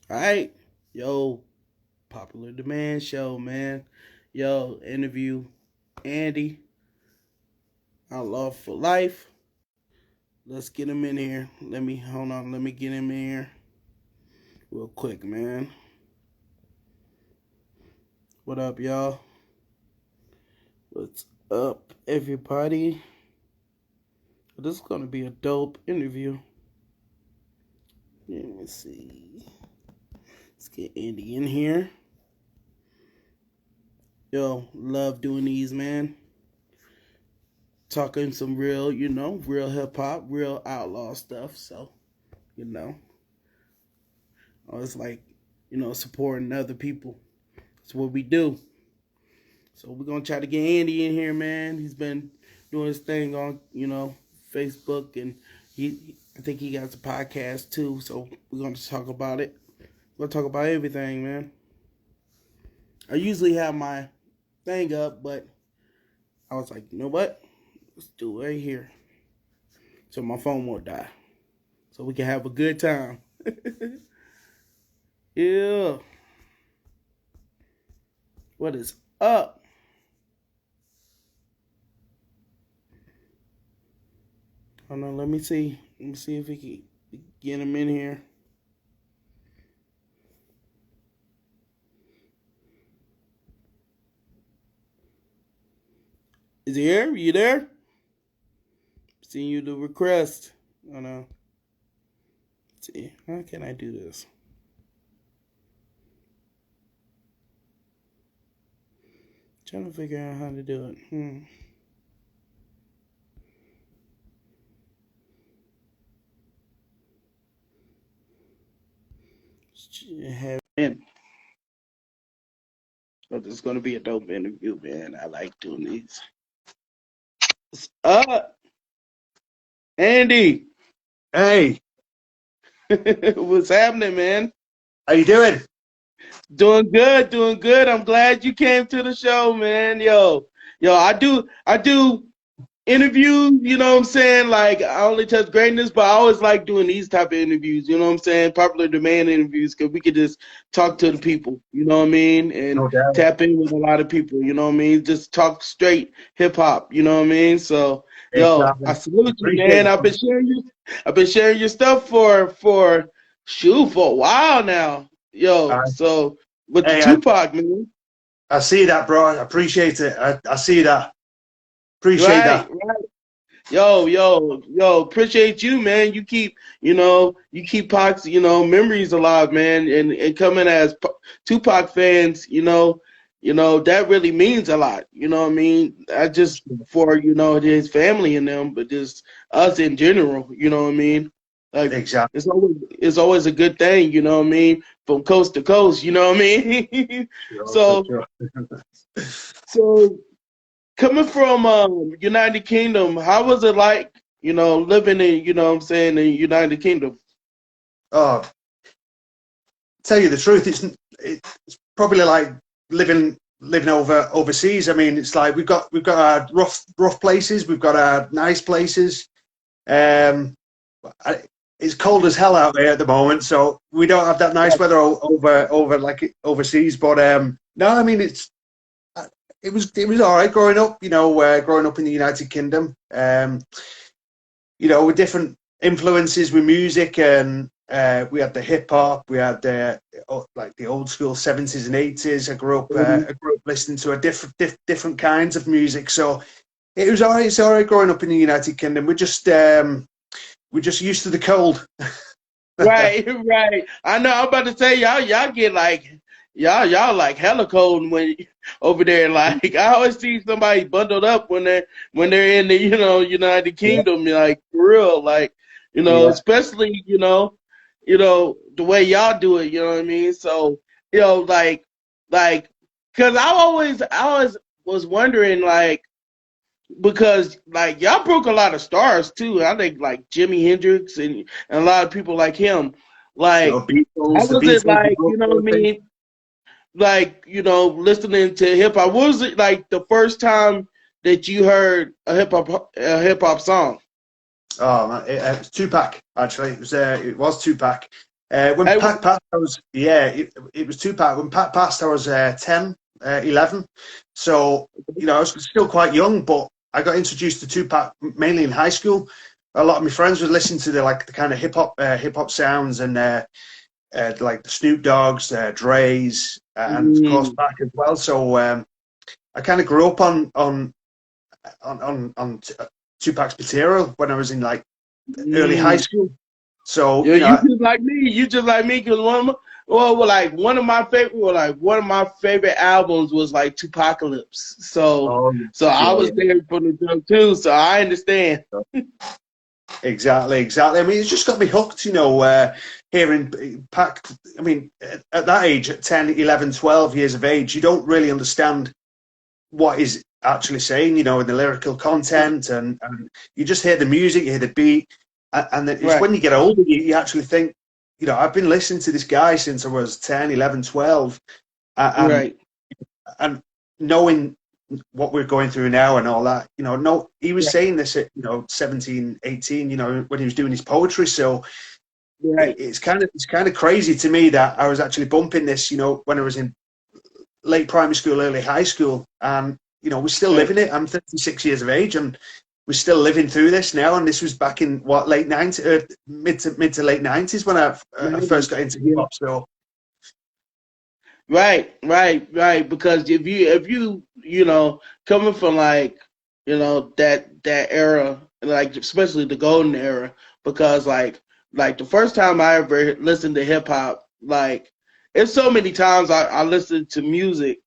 All right, yo, popular demand show, man. Yo, interview Andy, Outlaw for life. Let's get him in here. Let me hold on. Let me get him in here real quick, man. What up, y'all? What's up, everybody? This is gonna be a dope interview. Let me see. Let's get Andy in here. Yo, love doing these, man. Talking some real, real hip hop, real outlaw stuff. So, you know, I was like, supporting other people. That's what we do. So we're gonna try to get Andy in here, man. He's been doing his thing on, Facebook, and I think he got a podcast too. So we're gonna talk about it. We're gonna talk about everything, man. I usually have my thing up, but I was like, you know what? Let's do it right here, so my phone won't die, so we can have a good time. Yeah. What is up? Hold on, let me see. Let me see if we can get him in here. Is he here? Are you there? Seeing you the request. Oh no. Let's see. How can I do this? Trying to figure out how to do it. Have in. So this is gonna be a dope interview, man. I like doing these. What's up, Andy? Hey, What's happening, man? how you doing? Doing good, doing good. I'm glad you came to the show, man. Yo, I do interviews, you know what I'm saying? Like I only touch greatness, but I always like doing these type of interviews, you know what I'm saying? Popular demand interviews, because we could just talk to the people, you know what I mean? And No doubt. tap in with a lot of people, you know what I mean? Just talk straight hip hop, you know what I mean? So yo, I Exactly. salute you, Appreciate man. it. I've been sharing your stuff for shoot for a while now. Yo, Uh, so with the hey, Tupac, man. I see that, bro. I appreciate it. I see that. Appreciate Right, that. right. Yo, appreciate you, man. You keep Pac's, memories alive, man. And coming as Tupac fans, that really means a lot. You know what I mean? Not just for, his family and them, but just us in general, you know what I mean? Like Exactly. it's always a good thing, you know what I mean? From coast to coast, you know what I mean? Sure, for so sure. so coming from United Kingdom, how was it like, living in, what I'm saying, in United Kingdom? Oh, tell you the truth, it's probably like living overseas. I mean, it's like we've got our rough places, we've got our nice places. Um, I, it's cold as hell out there at the moment, so we don't have that nice weather over like overseas. But no, I mean it was all right growing up. Growing up in the United Kingdom. With different influences with music, and we had the hip hop, we had like the old school '70s and '80s. Mhm. I grew up listening to a different kinds of music, so it was all right. It's all right growing up in the United Kingdom. We're just used to the cold. Right, right. I know. I'm about to say y'all get like y'all like hella cold when over there. Like I always see somebody bundled up when they're in the United Yeah, Kingdom. Like for real. Like yeah, especially the way y'all do it. You know what I mean? So like because I always was wondering like because like y'all broke a lot of stars too. I think like Jimi Hendrix and a lot of people like him. Like how The was it Beatles, the like, you know what I Broken. mean? Like, listening to hip hop. What was it like the first time that you heard a hip hop song? Oh man, it was Tupac. Actually, it was Tupac. When Hey, Pac passed, I was, yeah, it was Tupac. When Pac passed, I was 10, 11. So, I was still quite young, but I got introduced to Tupac mainly in high school. A lot of my friends would listen to the kind of hip hop sounds and like the Snoop Dogg's, Dre's, and of course mm, Pac as well. So I kind of grew up on Tupac's material when I was in like early high mm. school. So, Yeah, you just like me. You just like me because one of my favorite, one of my favorite albums was like Tupacalypse. So, oh, so I yeah, was there from the jump too. So I understand. yeah. Exactly, exactly. I mean, it's just got me hooked, hearing Pac. I mean, at that age, at 10, 11, 12 years of age, you don't really understand what he's actually saying, in the lyrical content, and you just hear the music, you hear the beat, and then it's Right, when you get older, you actually think, I've been listening to this guy since I was 10, 11, 12, and, right, and knowing what we're going through now and all that, no, he was right, saying this at, 17, 18, when he was doing his poetry. So right, it's kind of crazy to me that I was actually bumping this, when I was in late primary school, early high school, and we're still right. living it. I'm 36 years of age, and we're still living through this now. And this was back in what late 90s, mid to late 90s when I first got into hip Yeah. hop. So Right. Because if you coming from like that era, like especially the golden era, because like the first time I ever listened to hip hop, like it's so many times I listened to music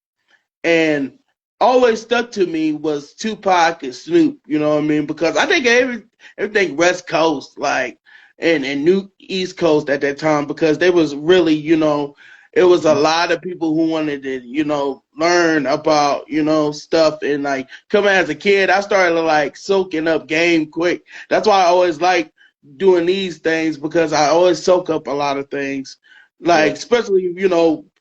and always stuck to me was Tupac and Snoop. You know what I mean? Because I think everything West Coast like and New East Coast at that time because they was really it was a lot of people who wanted to learn about stuff and like coming as a kid I started like soaking up game quick. That's why I always like doing these things because I always soak up a lot of things like yeah, especially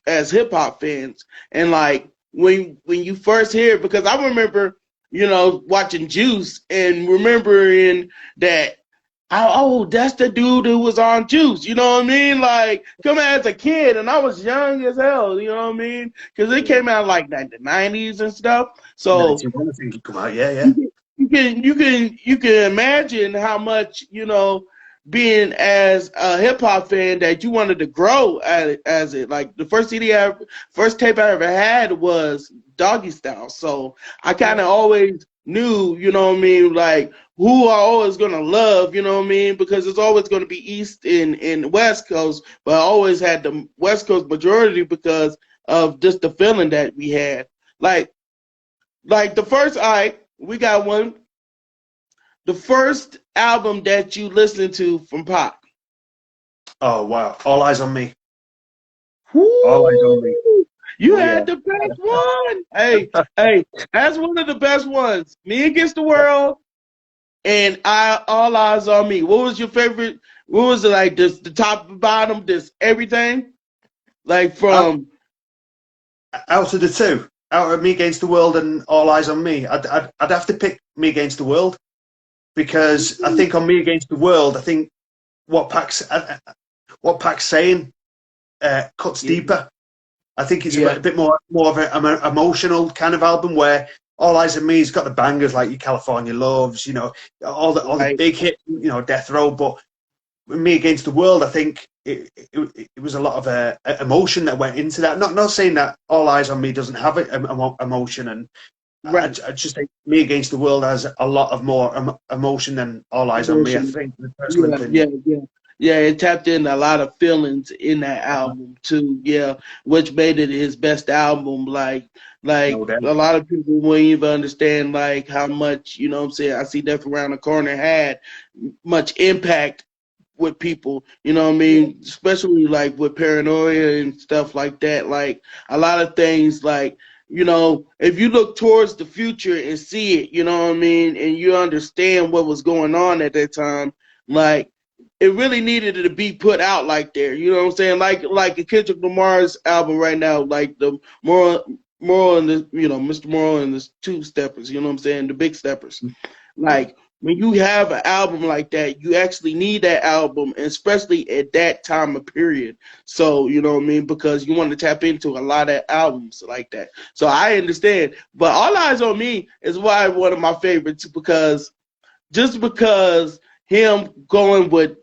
as hip hop fans and like when you first hear it, because I remember watching Juice and remembering that oh that's the dude who was on Juice, you know what I mean, like coming as a kid and I was young as hell, you know what I mean, because it yeah. came out like the 90s and stuff, so 91, I think it come out. Yeah, you yeah. can you can imagine how much being as a hip hop fan that you wanted to grow as it. Like the first tape I ever had was Doggy Style, so I kind Yeah. of always knew, what I mean, like who I always gonna love, what I mean, because it's always gonna be East and West Coast, but I always had the West Coast majority because of just the feeling that we had. Like the first, all right, we got one. The first album that you listened to from Pop. Oh wow! All eyes on me. All eyes on me. Woo! You Oh yeah. had the best one. Hey, that's one of the best ones. Me Against the World and I All Eyes on Me. What was your favorite? What was it like? This the top and bottom, this everything? Like Out, from out of the two, out of Me Against the World and All Eyes on Me, I'd have to pick Me Against the World, because I think on Me Against the World, I think what what Pac's saying cuts yeah, deeper. I think it's yeah, a bit more of an emotional kind of album, where All Eyes on Me's got the bangers like Your California Loves, all the right, big hits, Death Row. But Me Against the World, I think it was a lot of emotion that went into that. Not saying that All Eyes on Me doesn't have emotion, and I right. just think Me Against the World has a lot of more emotion than All Eyes on Me, I Emotion. think, in personal Yeah, opinion. yeah, yeah. Yeah, it tapped in a lot of feelings in that album too. Yeah, which made it his best album. Like No doubt. a lot of people wouldn't even understand like how much, what I'm saying, I See Death Around the Corner had much impact with people, what I Yeah. mean? Especially like with paranoia and stuff like that. Like a lot of things like, if you look towards the future and see it, you know what I mean, and you understand what was going on at that time, like it really needed to be put out like there. You know what I'm saying? Like a Kendrick Lamar's album right now, like the Moral and the Mr. Moral and the Two Steppers, you know what I'm saying? The Big Steppers. Like when you have an album like that, you actually need that album, especially at that time of period. So, you know what I mean? Because you want to tap into a lot of albums like that. So I understand. But All Eyes on Me is why one of my favorites, because just because him going with,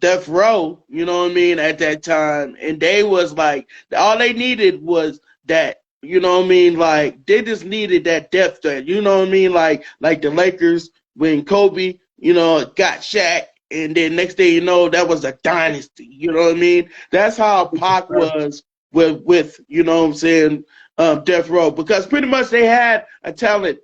Death Row, you know what I mean, at that time, and they was like, all they needed was that, you know what I mean, like they just needed that depth threat, you know what I mean, like the Lakers when Kobe, got Shaq, and then next thing you know, that was a dynasty, you know what I mean? That's how Pac was with you know what I'm saying, Death Row, because pretty much they had a talent,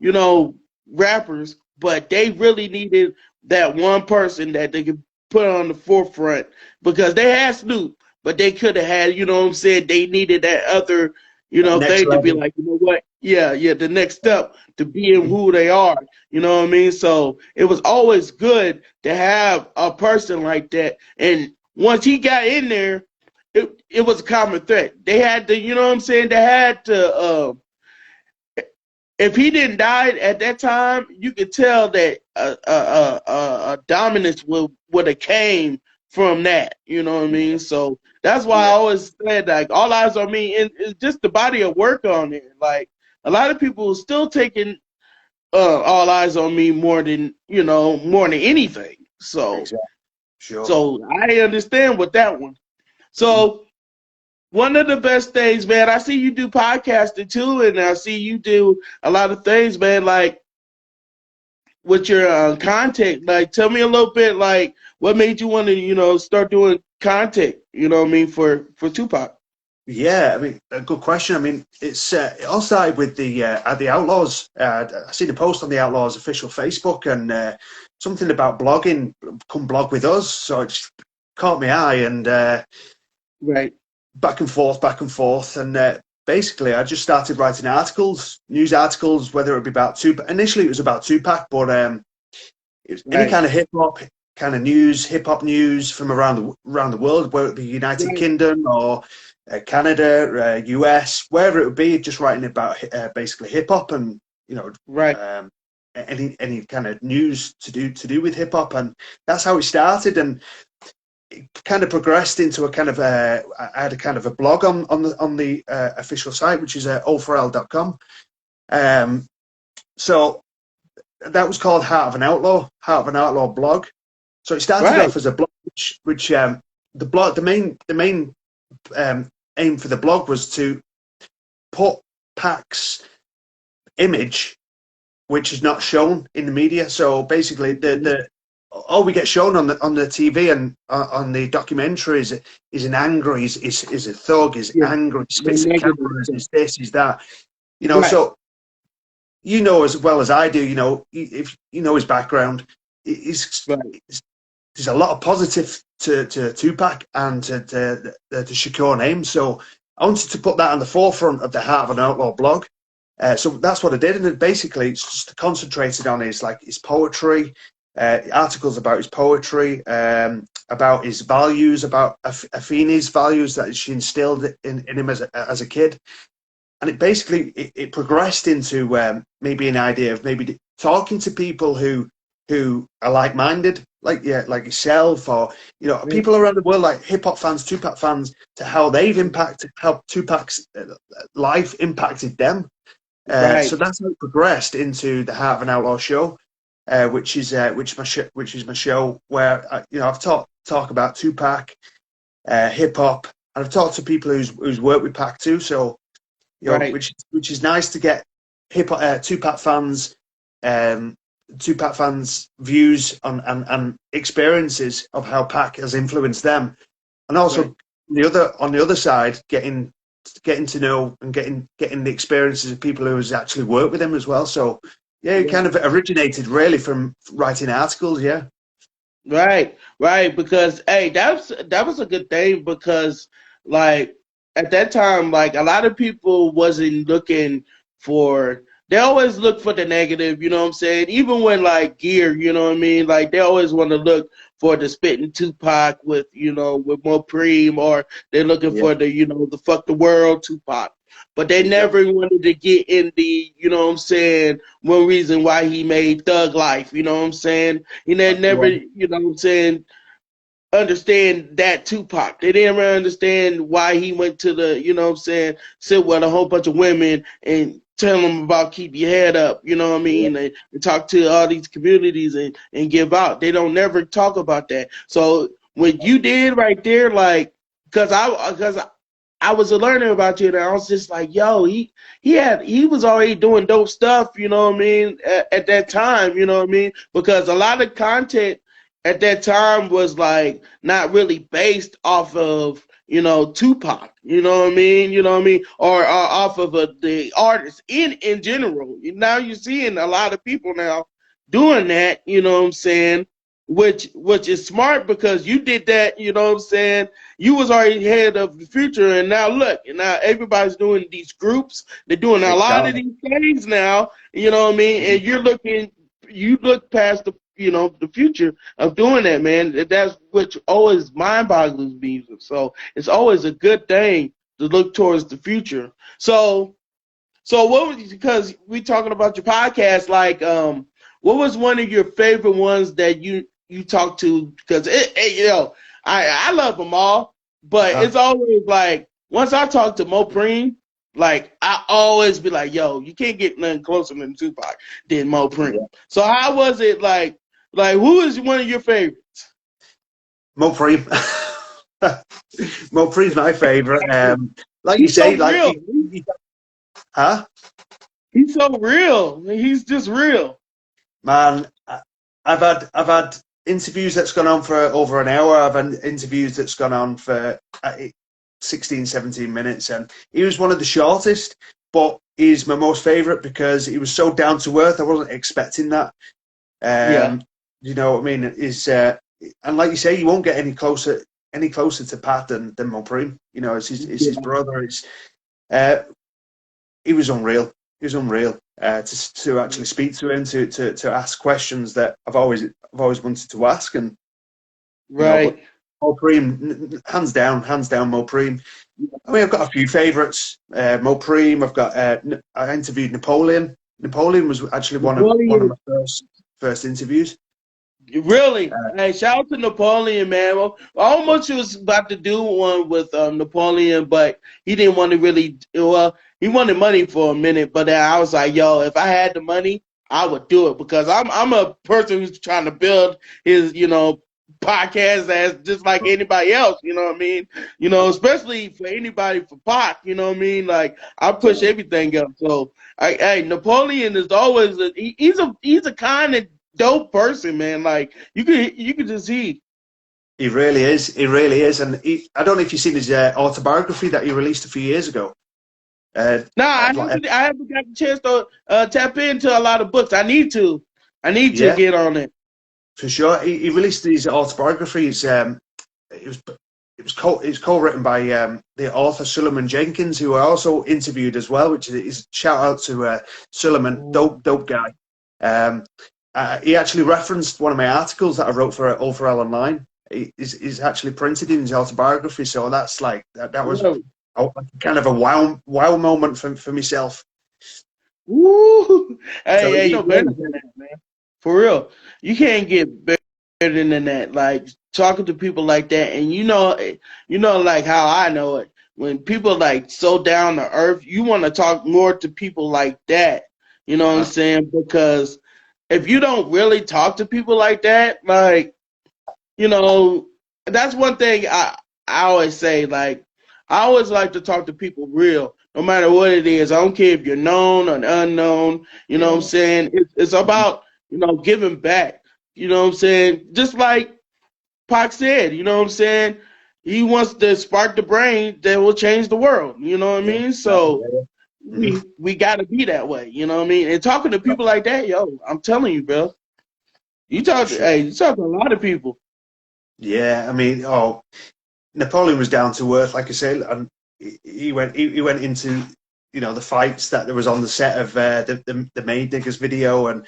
you know, rappers, but they really needed that one person that they could put on the forefront, because they had Snoop, but they could have had, you know what I'm saying, they needed that other, That next thing to be level. like, you know what? Yeah, yeah, the next step to being who they are. You know what I mean? So it was always good to have a person like that. And once he got in there, it was a common threat. They had to, you know what I'm saying? They had to if he didn't die at that time, you could tell that a dominance would have came from that. You know what I mean? So that's why I Yeah, always said like All Eyes on Me is just the body of work on it. Like a lot of people are still taking All Eyes on Me more than anything. So exactly. Sure. so I understand with that one. Mhm. So one of the best things, man, I see you do podcasting too, and I see you do a lot of things, man, like with your content. Like, tell me a little bit, like, what made you want to, start doing content, you know what I mean, for Tupac? Yeah, I mean, a good question. I mean, it all started with the Outlaws. I seen a post on the Outlaws official Facebook, and something about blogging. Come blog with us, so it just caught my eye, and Right, back and forth, and basically, I just started writing articles, news articles, whether it be about Tupac. Initially, it was about Tupac, but it was any right, kind of hip hop kind of news, hip hop news from around the world, whether it be United right, Kingdom or Canada, US, wherever it would be, just writing about basically hip hop and you know right, um, any kind of news to do with hip hop, and that's how it started, and it kind of progressed into a kind of I had a kind of a blog on the official site, which is AndyO4l.com. So that was called Heart of an Outlaw blog. So it started right, off as a blog, which the main aim for the blog was to put Pac's image, which is not shown in the media. So basically, the all we get shown on the TV and on the documentaries is an angry, is a thug, is yeah, angry, the spits at negative cameras, stuff. is this, is that. Right, So you know as well as I do. If you know his background, is right, there's a lot of positive to Tupac and to Shakur name. So I wanted to put that on the forefront of the Heart of an Outlaw blog. So that's what I did, and then basically it's just concentrated on his poetry, articles about his poetry, about his values, about Afeni's values that she instilled in him as a kid, and it progressed into maybe an idea of maybe talking to people who are like-minded, like yourself, or right, people around the world, like hip hop fans, Tupac fans, to how Tupac's life impacted them. So right, that's how it progressed into the Heart of an Outlaw show, which is my show where I've talk about Tupac, hip hop, and I've talked to people who's worked with Pac too. So right, which is nice to get hip hop um, Tupac fans' views and experiences of how Pac has influenced them, and right, also on the other side, getting to know and getting the experiences of people who has actually worked with him as well. So yeah, it kind right. of originated really from writing articles. Yeah, Right, right. Because hey, that was a good thing, because like at that time, like a lot of people wasn't looking for. They always look for the negative, you know what I'm saying? Even when like gear, you know what I mean? Like they always want to look for the spitting Tupac with, with more Preem, or they're looking Yeah. for the, the fuck the world Tupac. But they Yep. never wanted to get in the, one reason why he made Thug Life, you know what I'm saying? He never, Yeah. understand that Tupac. They didn't really understand why he went to the, sit with a whole bunch of women and tell them about keep your head up, you know what I Yeah. mean? And talk to all these communities and give out. They don't never talk about that. So what you did right there, like, cause I was learning about you, and I was just like, yo, he was already doing dope stuff, you know what I mean, at that time, you know what I mean, because a lot of content at that time was like not really based off of Tupac, you know what I mean, or off of the artists in general. Now you're seeing a lot of people now doing that, you know what I'm saying, which is smart because you did that, you know what I'm saying. You was already ahead of the future, and now look, and now everybody's doing these groups. They're doing a lot of Exactly. these things now, you know what I mean, and you look past the future of doing that, man. That's which always mind boggles me. So it's always a good thing to look towards the future. So what was, because we talking about your podcast, like what was one of your favorite ones that you talked to? Because I love them all, but Uh-huh. it's always like once I talk to Mo Preem, like I always be like, yo, you can't get nothing closer than Tupac than Mo Preem. Yeah. So how was it like who is one of your favorites? Mo Preem. Mo Preem's my favorite. Like you He's say, so like real. huh? He's so real. He's just real. Man, I've had interviews that's gone on for over an hour. I've had interviews that's gone on for 16, 17 minutes, and he was one of the shortest, but he's my most favorite because he was so down to earth. I wasn't expecting that. Yeah. You know what I mean? Is and like you say, you won't get any closer to Pat than Mo Preem. You know, it's his Yeah. brother. Uh, he was unreal. He was unreal. To actually speak to him, to ask questions that I've always wanted to ask, and but Right. Mo Preem, hands down, Mo Preem. I mean, I've got a few favourites. Mo Preem. I interviewed Napoleon. Napoleon was actually one of Napoleon. my first interviews. Really? Uh, Hey, shout out to Napoleon, man. Well, I almost was about to do one with Napoleon, but he didn't want to really. Well, he wanted money for a minute, but then I was like, yo, if I had the money, I would do it because I'm a person who's trying to build his podcast as just like anybody else. You know what I mean? Especially for anybody for Pac. You know what I mean? Like I push everything up. So, hey, Napoleon is always he's a kind of dope person, man. Like you could just see. he really is. He really is. And I don't know if you've seen his autobiography that he released a few years ago. Uh, Nah, I'd like, I haven't got the chance to tap into a lot of books. I need to yeah, get on it. for sure. He released his autobiography. It was co-written by the author Suleiman Jenkins, who I also interviewed as well. Which is shout out to Suleiman, dope guy. Um, he actually referenced one of my articles that I wrote for AndyO4l Online. Is actually printed in his autobiography, so that's like that was Really? kind of a wow moment for myself. Woo! So Hey, no better really, than that, man. For real, you can't get better than that. Like talking to people like that, and like how I know it. When people like so down to earth, you want to talk more to people like that. You know what I'm uh-huh. saying? Because if you don't really talk to people like that, like you know, that's one thing I always say. Like, I always like to talk to people real, no matter what it is. I don't care if you're known or unknown. You know what I'm saying? It's about giving back. You know what I'm saying? Just like Pac said. You know what I'm saying? He wants to spark the brain that will change the world. You know what I Yeah, mean? exactly. So Mhm. we got to be that way. You know what I mean? And talking to people like that, yo, I'm telling you, bro. For sure. You talk to a lot of people. Yeah, I mean, Napoleon was down to earth, like I say, and he went into the fights that there was on the set of the Maid Diggers video, and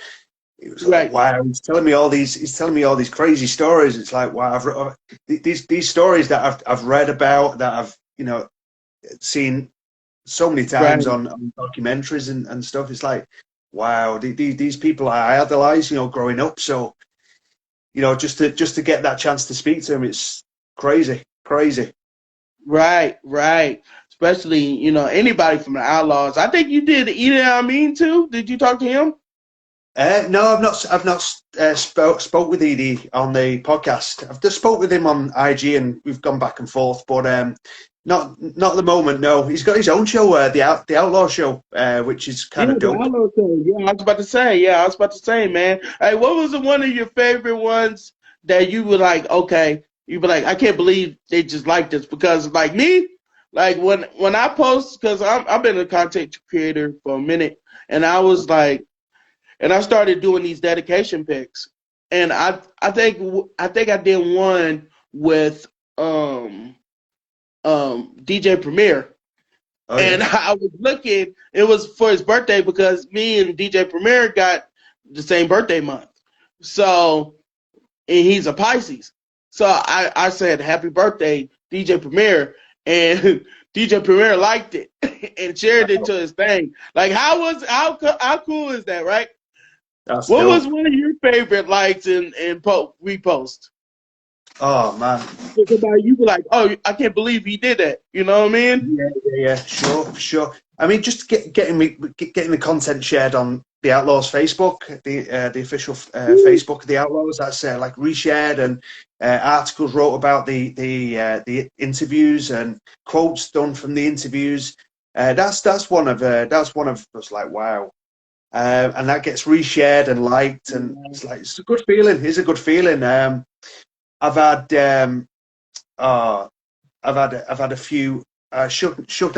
it was like, Right. wow, he's telling me all these crazy stories. It's like, wow, these stories that I've read about, that I've, you know, seen so many times Right. on documentaries and stuff. It's like, wow, these people I idolize, you know, growing up. So, you know, just to get that chance to speak to him, it's crazy, crazy. Right. Right. Especially, you know, anybody from the Outlaws. I think you did Idi Amin too. Did you talk to him? No, I've not. I've not spoke with Edie on the podcast. I've just spoke with him on IG, and we've gone back and forth. But not at the moment. No, he's got his own show, the Outlaw Show, which is Yeah, kind of the dope. Outlaw show. Yeah, I was about to say. Yeah, I was about to say, man. Hey, what was one of your favorite ones that you were like, okay, you were like, I can't believe they just like this because like me, like when I post, because I've been a content creator for a minute, and I was like, and I started doing these dedication pics, and I think I did one with DJ Premier. Oh And yeah. I was looking, it was for his birthday because me and DJ Premier got the same birthday month. So, and he's a Pisces. So I said, happy birthday, DJ Premier. And DJ Premier liked it and shared it Wow, to his thing. Like, how cool is that, right? that's What was dope. one of your favorite likes and repost? Oh man. Somebody you be like, oh, I can't believe he did that. You know what I mean? Yeah, sure, for sure. I mean, just getting the content shared on the Outlaws Facebook, the official Facebook of the Outlaws. That's like reshared, and articles wrote about the interviews and quotes done from the interviews. That's one of us, like, wow. And that gets reshared and liked, and it's a good feeling. It's a good feeling. I've had uh, I've had a few. Suge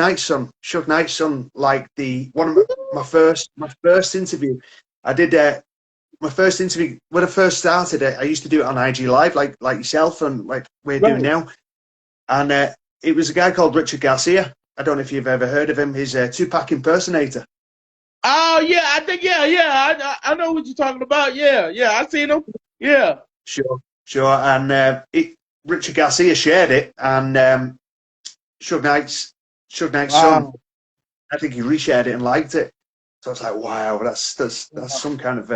Knight's son, like the one of my first interview. I did my first interview when I first started it. I used to do it on IG Live, like yourself and like we're doing Right. now. And it was a guy called Richard Garcia. I don't know if you've ever heard of him. He's a Tupac impersonator. Oh yeah, I think I know what you're talking about. Yeah, yeah, I seen him. Yeah. Sure, sure. And Richard Garcia shared it, and Suge Knight's Suge Knight's son, Wow. I think he reshared it and liked it. So I was like, wow, that's some kind of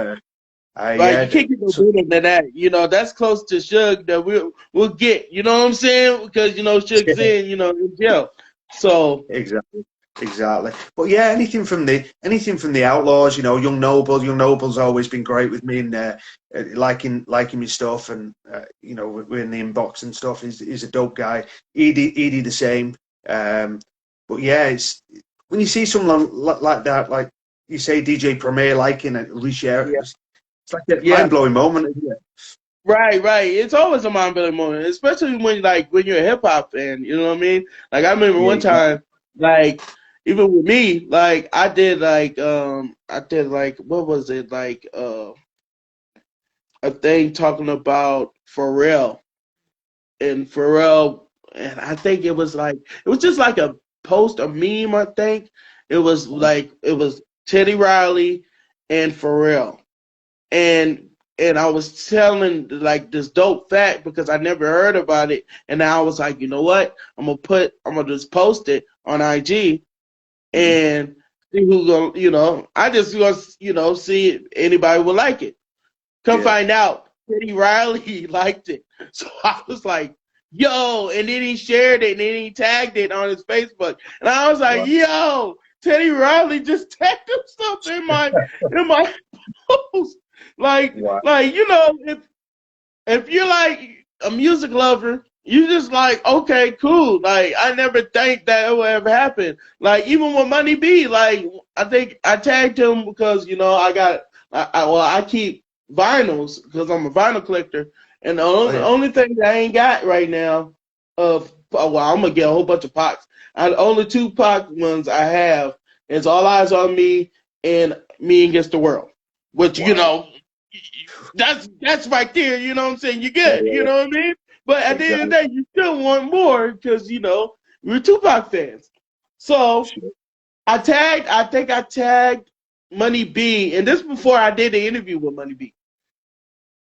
Right, yeah. you can't get no better than that. You know, that's close to Suge that we'll get. You know what I'm saying? Because you know Suge's in, you know, in jail. So Exactly, exactly. But yeah, anything from the Outlaws, you know, Young Noble's always been great with me, and liking my stuff, and you know, we're in the inbox and stuff. He's a dope guy. Edie the same. Um, but yeah, it's when you see someone like that, like you say, DJ Premier liking it, reshare it. yeah, It's like a yeah. mind blowing moment, isn't it? Right, right. It's always a mind blowing moment, especially when you're a hip hop fan. You know what I mean? Like I remember Yeah, one exactly. time, like even with me, like I did like what was it like a thing talking about Pharrell and Pharrell, and I think it was just like a post, a meme. I think it was Teddy Riley and Pharrell, and I was telling like this dope fact because I never heard about it, and now I was like, you know what? I'm gonna just post it on IG Mhm. and see who gonna, you know, I just gonna, you know, see if anybody will like it. Come Yeah. find out, Teddy Riley liked it. So I was like, yo, and then he shared it and then he tagged it on his Facebook. And I was like, Wow. yo, Teddy Riley just tagged himself in my post. Wow. Like, you know, if you're like a music lover, you just like, okay, cool. Like I never think that it would ever happen. Like even with Money B, like I think I tagged him because, you know, I keep vinyls because I'm a vinyl collector. And Oh yeah. only thing that I ain't got right now well, I'm gonna get a whole bunch of Pacs. The only two Pac ones I have is All Eyes on Me and Me Against the World. Which, you Wow. know, that's right there, you know what I'm saying? You're Yeah, good, yeah, you know what I mean? But yeah. at the end of the Exactly. day, you still want more because, you know, we're Tupac fans. So Sure. I think I tagged Money B, and this before I did the interview with Money B.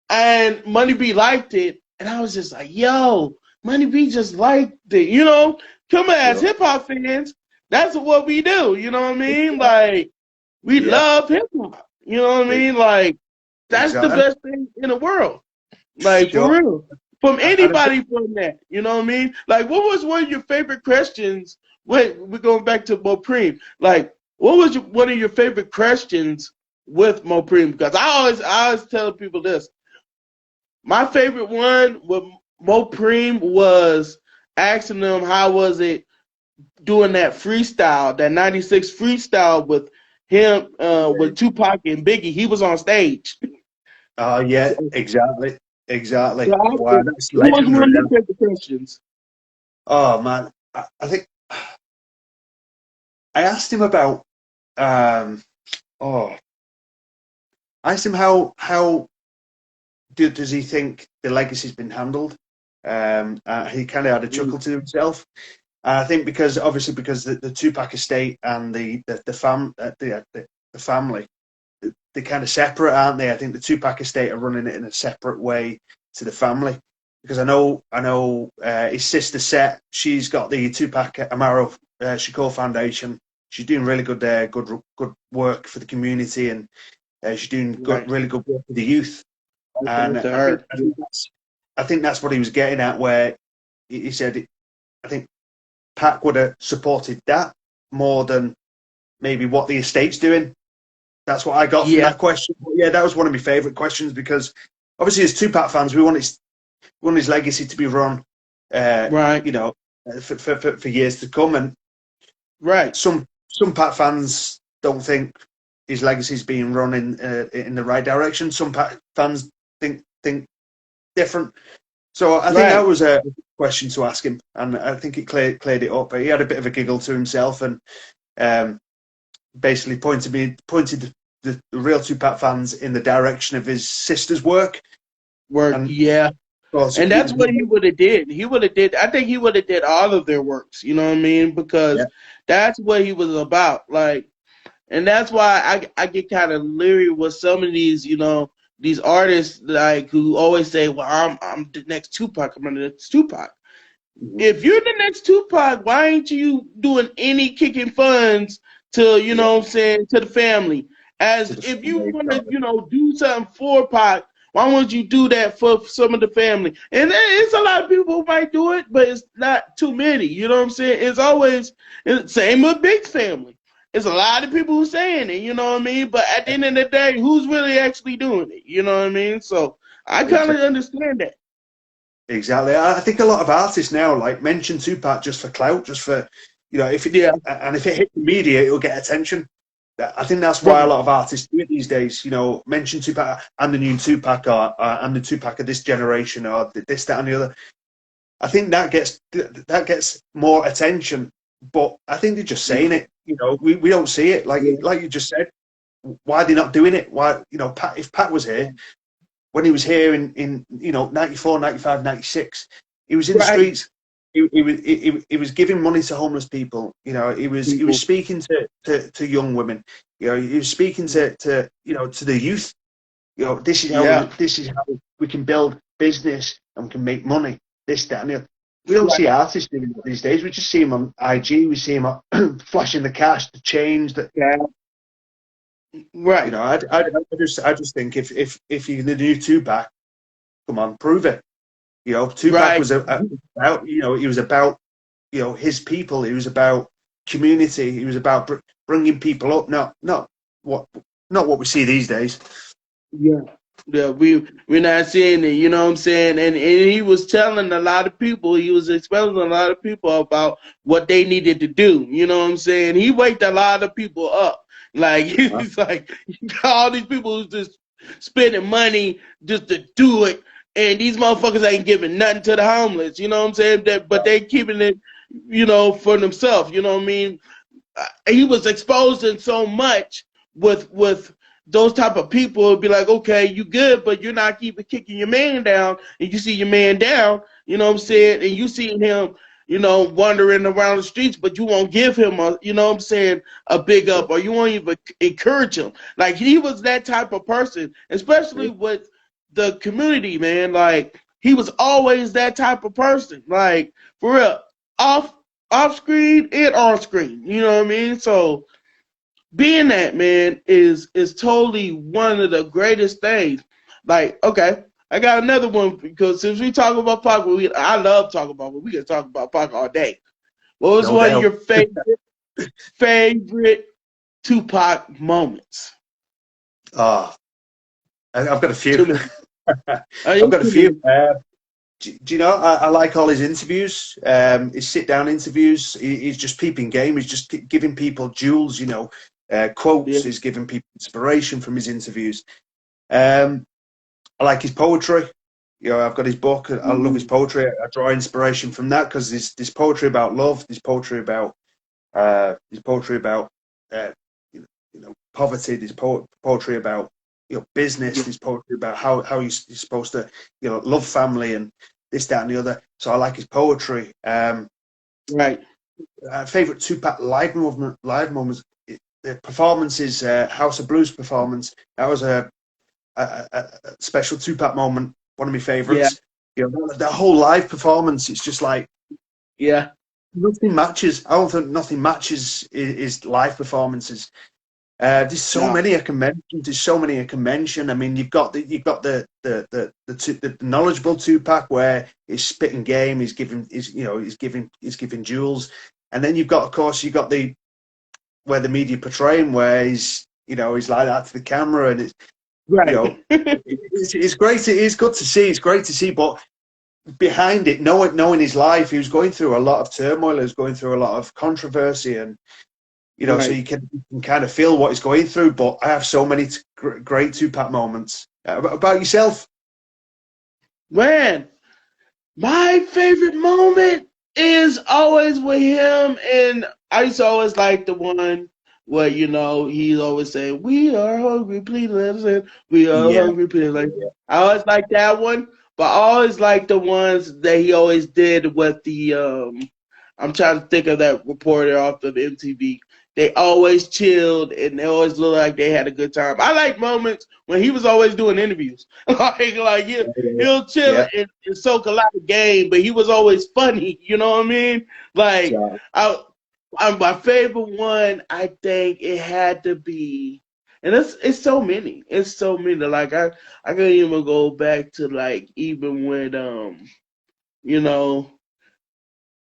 And Money B liked it, and I was just like, yo, Money B just liked it. You know, come on, as Yeah. hip hop fans, that's what we do. You know what I mean? Like, we Yeah. love hip hop. You know what I mean? Like, that's the Exactly. best thing in the world. Like, for Sure. real. From And a bit, anybody from that. You know what I mean? Like, what was one of your favorite questions? Wait, we're going back to Mopreme. Like, what was one of your favorite questions with Mopreme? Because I always tell people this. My favorite one with Mopreme was asking them how was it doing that freestyle, that 96 freestyle with him, with Tupac and Biggie. He was on stage. oh yeah, exactly, So exactly. I asked Wow, him, that's what was legendary. one of your favorite questions? Oh man, I think I asked him about. Um, oh, I asked him how does he think the legacy's been handled? He kind of had a chuckle to himself. I think because obviously because the Tupac estate and the family, they're kind of separate, aren't they? I think the Tupac estate are running it in a separate way to the family. Because I know his sister Set, she's got the Tupac Amaro Shakur Foundation. She's doing really good work for the community, and she's doing Right. really good work for the youth. And With the art. I think that's what he was getting at, where he said, I think Pac would have supported that more than maybe what the estate's doing. That's what I got from Yeah. that question. But yeah, that was one of my favourite questions because obviously as Tupac fans, we want his legacy to be run, Right. you know, for years to come. And Right. some Pac fans don't think his legacy is being run in the right direction. Some Pac fans think different. So I think that Right. was a question to ask him, and I think it cleared it up. But he had a bit of a giggle to himself, and um, basically pointed the real Tupac fans in the direction of his sister's work. Work. And of Yeah. course, And that's what he would have did. He would have did. I think he would have did all of their works. You know what I mean? yeah, Because that's what he was about. Like, and that's why I get kind of leery with some of these, these artists like who always say, "Well, I'm the next Tupac. I'm the next Tupac." If you're the next Tupac, why ain't you doing any kicking funds to, yeah, what I'm saying, to the family? to As the if you family, want to, do something for Pac, why won't you do that for some of the family? And it's a lot of people who might do it, but it's not too many. You know what I'm saying? It's same with Big's family. It's a lot of people who saying it, you know what I mean? But at the end of the day, who's really actually doing it? You know what I mean? So I kind of exactly. understand that. Exactly. I think a lot of artists now like mention Tupac just for clout, just for if it Yeah, and if it hit the media, it'll get attention. I think that's why a right, lot of artists do it these days. Mention Tupac and the new Tupac, or and the Tupac of this generation, or this, that, and the other. I think that gets more attention. But I think they're just saying it. We don't see it like yeah, you just said. Why are they not doing it? Why Pat? If Pat was here, when he was here in 94, 95, 96, he was in the right. streets. He was giving money to homeless people. He was People. speaking to young women. He was speaking to the youth. This is how Yeah. we can build business and we can make money. This, that, and the other. We don't see Right. artists doing that these days. We just see them on IG. We see them flashing the cash, the change. That Yeah. Right. I just think if you're the new Tupac, come on, prove it. Tupac Right. was about, he was about, his people. He was about community. He was about bringing people up. What, not what we see these days. Yeah. Yeah. We're not seeing it. You know what I'm saying? And he was telling a lot of people. He was exposing a lot of people about what they needed to do. You know what I'm saying? He waked a lot of people up. Like Huh? he's like all these people who's just spending money just to do it, and these motherfuckers ain't giving nothing to the homeless. You know what I'm saying? But they keeping it, for themselves. You know what I mean? He was exposing so much with those type of people. It'd be like, okay, you good, but you're not keeping kicking your man down, and you see your man down, you know what I'm saying, and you see him, wandering around the streets, but you won't give him a big up, or you won't even encourage him. Like, he was that type of person, especially with the community, man. Like, he was always that type of person. Like, for real, off screen and on screen. You know what I mean? So being that, man, is totally one of the greatest things. Like, okay, I got another one, because since we talk about Pac, I love talking about it. We can talk about Pac all day. What was one of your favorite Tupac moments? Oh, I've got a few. I've got a few. Do you know, I like all his interviews, his sit-down interviews. He's just peeping game. He's just giving people jewels, quotes. Yeah. He's giving people inspiration from his interviews. I like his poetry. I've got his book. I love his poetry. I draw inspiration from that, because there's poetry about love. There's poetry about poverty. There's poetry about business. There's poetry about how you're supposed to love family and this, that, and the other. So I like his poetry. Right. Favorite Tupac live moments. The performance is House of Blues performance. That was a special Tupac moment. One of my favorites. Yeah. The whole live performance. It's just like, yeah, nothing matches. I don't think nothing matches his live performances. There's so many I can mention. I mean, you've got the knowledgeable Tupac, where he's spitting game, he's giving jewels, and then you've got, of course, where the media portray him, where he's like that to the camera, and it's right. it's great. It is good to see. It's great to see, but behind it, knowing his life, he was going through a lot of turmoil. He was going through a lot of controversy, and right. so you can kind of feel what he's going through. But I have so many great Tupac moments. About yourself? Man, my favorite moment is always with him, and I used to always like the one where, he's always saying, "We are hungry, please let us in. We are hungry, please let us in." I always like that one, but I always like the ones that he always did with the I'm trying to think of that reporter off of MTV. They always chilled, and they always looked like they had a good time. I like moments when he was always doing interviews. He'll chill and soak a lot of game, but he was always funny. You know what I mean? Like, my favorite one, I think it had to be, and it's so many. It's so many. Like, I can even go back to, like, even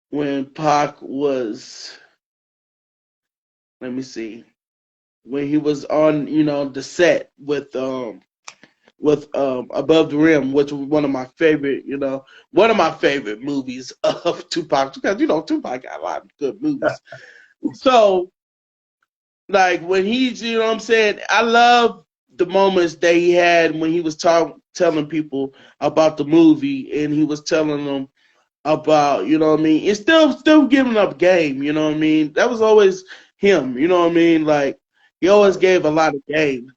when Pac was, let me see, when he was on, the set with Above the Rim, which was one of my favorite movies of Tupac, because Tupac got a lot of good movies. So, like, when he's, what I'm saying, I love the moments that he had when he was telling people about the movie, and he was telling them about, what I mean, and still giving up game, what I mean. That was always him, what I mean. Like, he always gave a lot of game.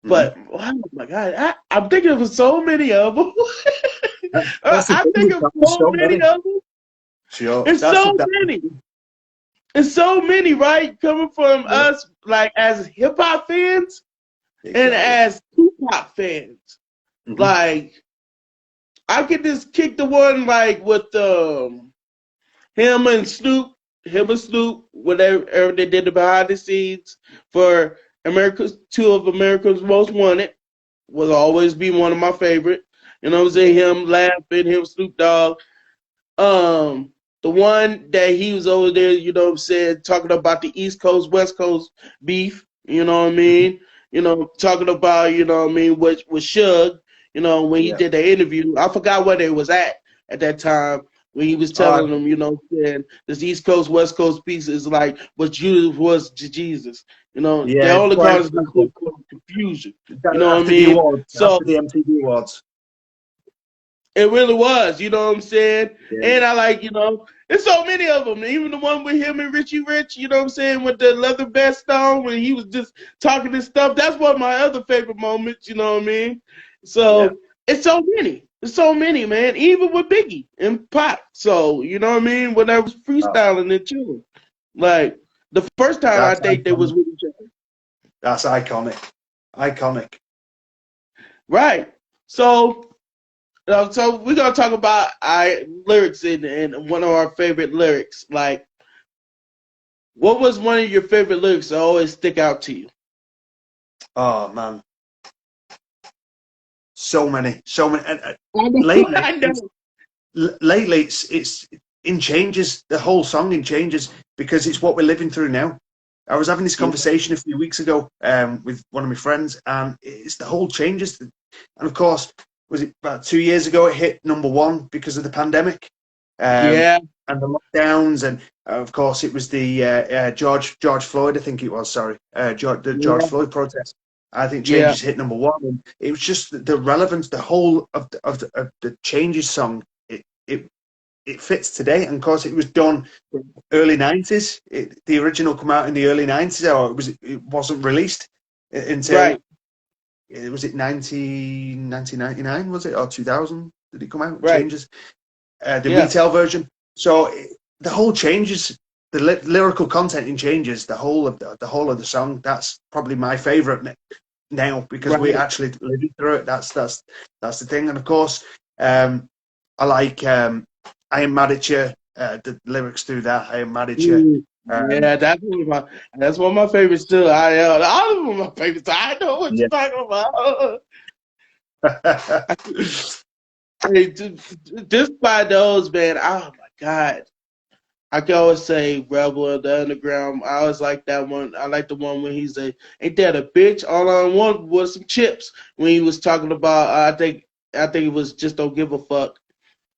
But oh my God, I'm thinking of so many of them. I'm thinking of so many of them. Sure, It's so many. It's so many, right? Coming from us, like, as hip hop fans and as Tupac fans. Like, I could just kick the one, like, with him and Snoop, whatever they did the behind the scenes for two of America's Most Wanted, will always be one of my favorite. You know what I'm saying? Him laughing, him Snoop Dogg. The one that he was over there, talking about the East Coast, West Coast beef, you know what I mean? Talking about, with Suge, when he did the interview. I forgot where they was at that time, when he was telling them, saying this East Coast, West Coast piece is like what Judas was to Jesus. They only caused confusion. You know what I mean? After the MTV Awards. It really was, you know what I'm saying? Yeah. And I like, there's so many of them. Even the one with him and Richie Rich, you know what I'm saying, with the leather vest on, when he was just talking this stuff. That's one of my other favorite moments, you know what I mean? So it's so many. There's so many, man. Even with Biggie and Pop. So you know what I mean. When I was Oh, freestyling and chilling, like the first time I that's think they was iconic. with each other. That's iconic. Iconic. Right. So we're gonna talk about I lyrics and one of our favorite lyrics. Like, what was one of your favorite lyrics that always stick out to you? Oh man, so many, so many. And I know. lately, I know. lately it's in changes. The whole song in changes because it's what we're living through now. I was having this Yeah. conversation a few weeks ago with one of my friends, and it's the whole changes. And of course, was it about 2 years ago? It hit #1 because of the pandemic Yeah. and the lockdowns, and of course, it was the George Floyd. I think it was. Sorry, the George Yeah. Floyd protest. I think Yeah. changes hit #1, and it was just the relevance, the whole of the changes song. It fits today, and of course, it was done early '90s. The original come out in the early '90s, or it wasn't released until Right. was it 1999, was it, or 2000? Did it come out? Right. Changes, the Yeah. retail version. So the whole changes, the lyrical content in changes, the whole of the song. That's probably my favorite now because we Right. actually living through it. That's the thing, and of course, I like I Ain't Mad at You. The lyrics through that, I Ain't Mad at You. Um, Yeah, that's one of my favorites too. All of them are my favorites. I know what yeah. you're talking about. Hey, just by those, man. Oh my God. I can always say Rebel of the Underground. I always like that one. I like the one when he's ain't that a bitch? All I want was some chips. When he was talking about, I think it was just don't give a fuck.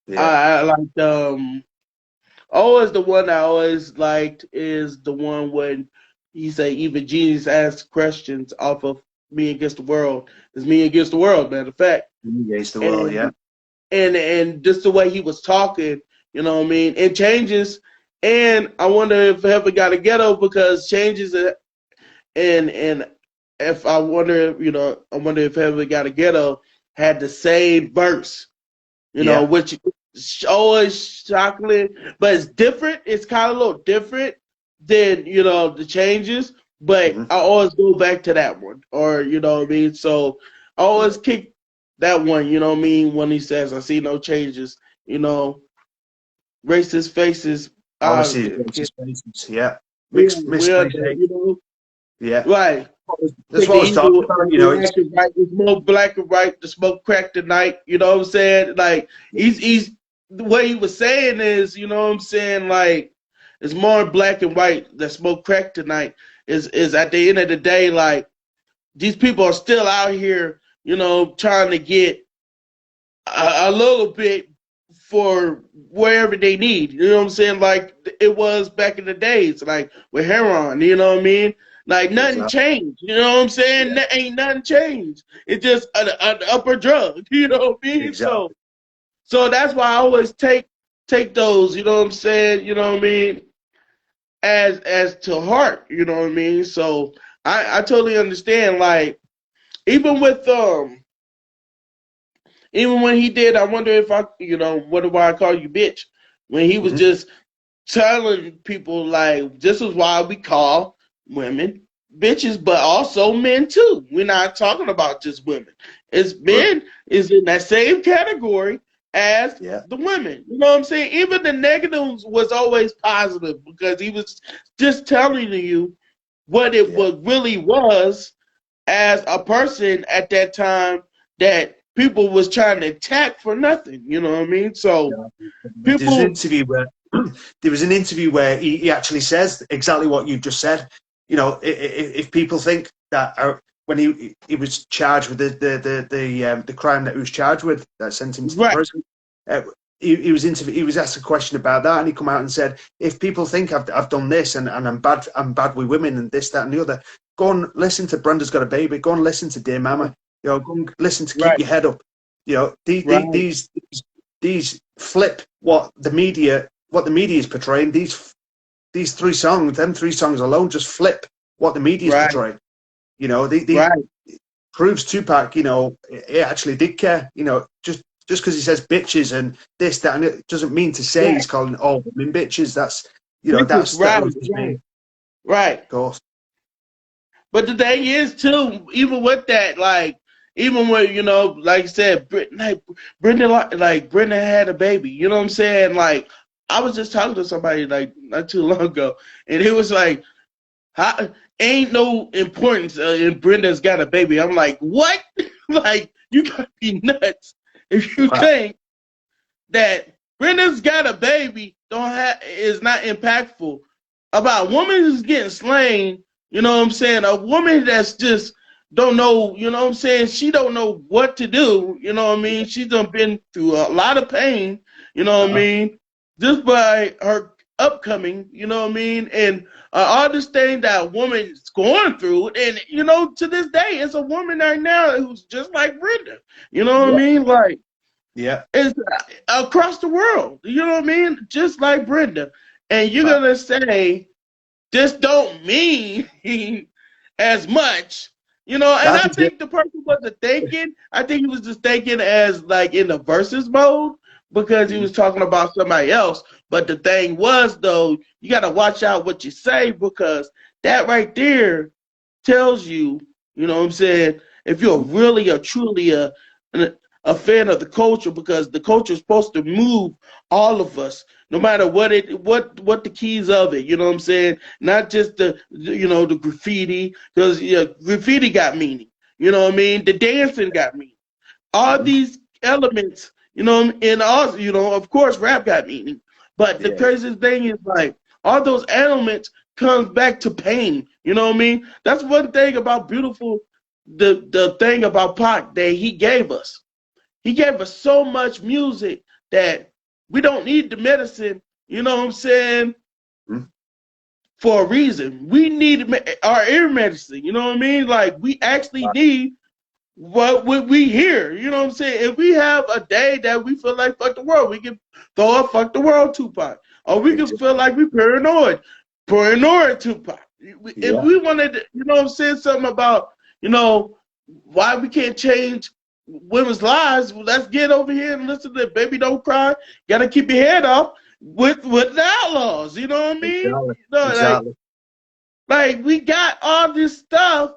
Yeah. I liked always the one I always liked is the one when he say even Jesus asks questions off of Me Against the World. It's Me Against the World, matter of fact. Against the world, yeah. And and just the way he was talking, you know what I mean? It changes. And I wonder if Heaven got a ghetto because changes and if I wonder, I wonder if Heaven got a ghetto had the same verse, Yeah. which is always shocking, but it's different. It's kind of a little different than, the changes, but Hmm. I always go back to that one, or, you know what I mean? So I always kick that one, you know what I mean, when he says, I see no changes, you know, racist faces, Obviously, it's yeah, just faces, yeah. we are Misplaced the, hate, yeah. right. That's Take what I the was talking evil about, black and white, the smoke black and white, the smoke crack tonight. You know what I'm saying? Like he's the way he was saying is, you know what I'm saying? Like it's more black and white. The smoke crack tonight is at the end of the day, like these people are still out here, trying to get a little bit for wherever they need. You know what I'm saying? Like it was back in the days, like with heroin. You know what I mean? Like nothing exactly, changed. You know what I'm saying? yeah, Ain't nothing changed. It's just an upper drug. You know what I mean? So exactly. so that's why I always take those. You know what I'm saying? You know what I mean? As to heart. You know what I mean? So I totally understand. Like even with even when he did, I wonder if what do I call you, bitch? When he was Hmm. just telling people like, this is why we call women bitches, but also men too. We're not talking about just women. It's Right. men is in that same category as Yeah, the women. You know what I'm saying? Even the negatives was always positive because he was just telling you what it yeah. was really was as a person at that time that people was trying to attack for nothing. You know what I mean? So Yeah. There's an people, interview where there was an interview where he actually says exactly what you just said. You know, if people think that when he was charged with the crime that he was charged with that sent him to the right, prison, uh, he was asked a question about that, and he come out and said, if people think I've done this and I'm bad with women and this, that, and the other, go and listen to Brenda's Got a Baby, go and listen to Dear Mama, you know, go and listen to Keep right, Your Head Up. You know, right, these flip what the media is portraying. These three songs, them three songs alone, just flip what the media is right, portraying. You know, the right, proves Tupac, you know, he actually did care. You know, just just because he says bitches and this, that, and it doesn't mean to say Right. he's calling all women bitches. That's, you know, Bitches, that right, was just me, right, of right. course. But the thing is, too, even with that, like, even when, like I said, Brenda had a baby. You know what I'm saying? Like, I was just talking to somebody like not too long ago, and it was like, how, ain't no importance in Brenda's got a baby. I'm like, what? Like, you gotta be nuts if you Wow. think that Brenda's got a baby is not impactful about a woman who's getting slain. You know what I'm saying? A woman that's just don't know. You know what I'm saying? She don't know what to do. You know what I mean? She's done been through a lot of pain. You know what I Uh-huh. mean? Just by her upcoming. You know what I mean? And all this thing that a woman is going through, and to this day, it's a woman right now who's just like Brenda. You know what I Yeah. mean? Like, Yeah. it's across the world. You know what I mean? Just like Brenda. And you're Wow. gonna say this don't mean as much. And That's I it. think the person wasn't thinking. I think he was just thinking as like in the versus mode because he Mhm. was talking about somebody else. But the thing was though, you gotta watch out what you say because that right there tells you, you know what I'm saying, if you're really a truly a fan of the culture because the culture is supposed to move all of us no matter what the keys of it, you know what I'm saying, not just the graffiti because graffiti got meaning, you know what I mean, the dancing got meaning, all Mhm. these elements, and also, of course rap got meaning, but the Yeah. craziest thing is like all those elements comes back to pain, you know what I mean, that's one thing about beautiful, the thing about Pac that he gave us so much music that we don't need the medicine, you know what I'm saying, Mhm. for a reason. We need our ear medicine, you know what I mean? Like, we actually Wow. need what would we hear, you know what I'm saying? If we have a day that we feel like fuck the world, we can throw a fuck the world Tupac. Or we can feel Exactly. like we paranoid Tupac. If Yeah. we wanted to, you know what I'm saying, something about, why we can't change women's lives, well, let's get over here and listen to Baby Don't Cry. Gotta keep your head off with the outlaws, you know what I mean? Exactly. Like Exactly. we got all this stuff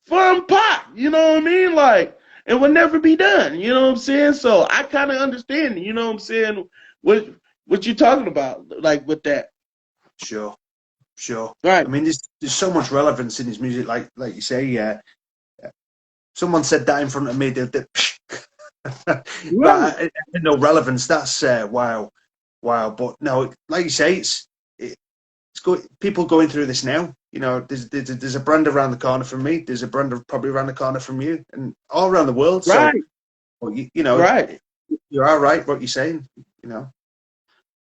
from Pac, you know what I mean? Like, it will never be done, you know what I'm saying? So I kind of understand, you know what I'm saying, what you're talking about, like with that. Sure. Sure. I Right, mean, there's so much relevance in his music, like you say. Yeah. Someone said that in front of me. But right, I didn't know relevance. That's wow, wow. But no, like you say, it's good. People going through this now. You know, there's a brand around the corner from me. There's a brand probably around the corner from you, and all around the world. So, right, well, you know, right, you're all right. What you're saying, you know,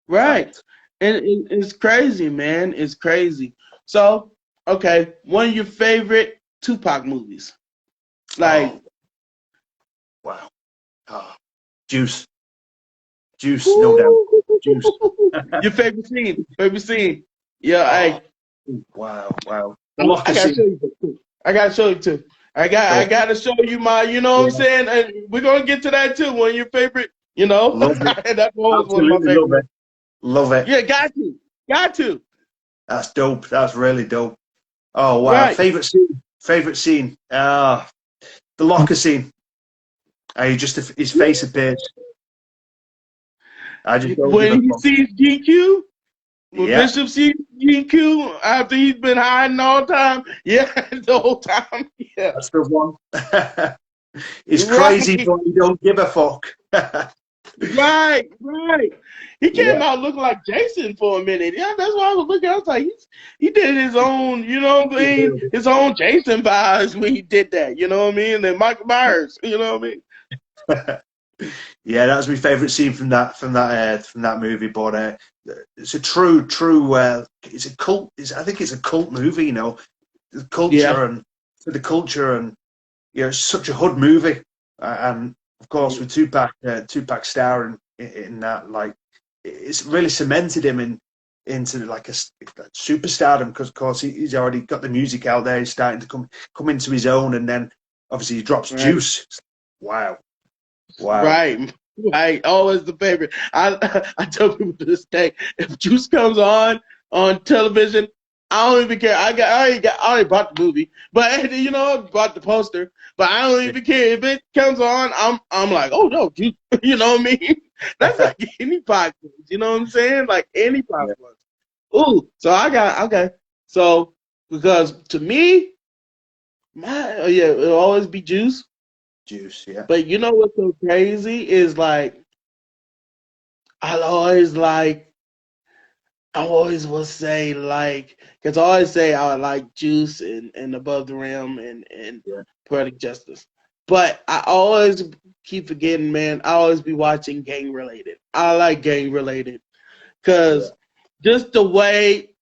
right. fact. And it's crazy, man. It's crazy. So, okay, one of your favorite Tupac movies. Oh Like, wow, oh, juice, juice, no doubt, juice. your favorite scene. Favorite scene. Yeah, Oh hey, wow, wow. The I locker gotta show scene. you too. I gotta show you too. I Go. gotta show you my, you know what I'm Yeah, saying? And we're gonna get to that too. One of your favorite, love it. that's always one of my Absolutely favorite love ones. it. Love it. Yeah, got to. Got to. That's dope. That's really dope. Oh wow. Right. Favorite scene. Favorite scene. The locker scene. He just his face appears. I just don't give When a he fuck. sees GQ, when Yeah, Bishop sees GQ after he's been hiding all the time, yeah, the whole time, yeah. that's the one. He's crazy, Right. but he don't give a fuck. Right, right. He came Yeah. out looking like Jason for a minute. Yeah, that's why I was looking. I was like, he did his own, you know what I mean? His own Jason vibes when he did that, you know what I mean? And then Michael Myers, you know what I mean? Yeah, that was my favorite scene from that movie. But it's a true. It's a cult. I think it's a cult movie. You know, the Yeah. culture and for the culture and it's such a hood movie. And of course, with Tupac starring in that, like it's really cemented him into like a superstardom because of course he's already got the music out there. He's starting to come into his own, and then obviously he drops Right. Juice. Wow, Wow. Right. Right. Always the favorite. I tell people to this day, if Juice comes on television, I don't even care. I already bought the movie, but you know, bought the poster. But I don't even care if it comes on. I'm like, oh no, Juice. You know what I mean? That's like any podcast. You know what I'm saying? Like any Yeah. podcast. Ooh. So I got okay. So because to me, yeah, it'll always be Juice. Juice. Yeah. But you know what's so crazy is like I always like I always will say like because I always say I like Juice and Above the Rim and Yeah. Poetic Justice. But I always keep forgetting, man, I always be watching gang related. I like gang related. Yeah. Cause just the way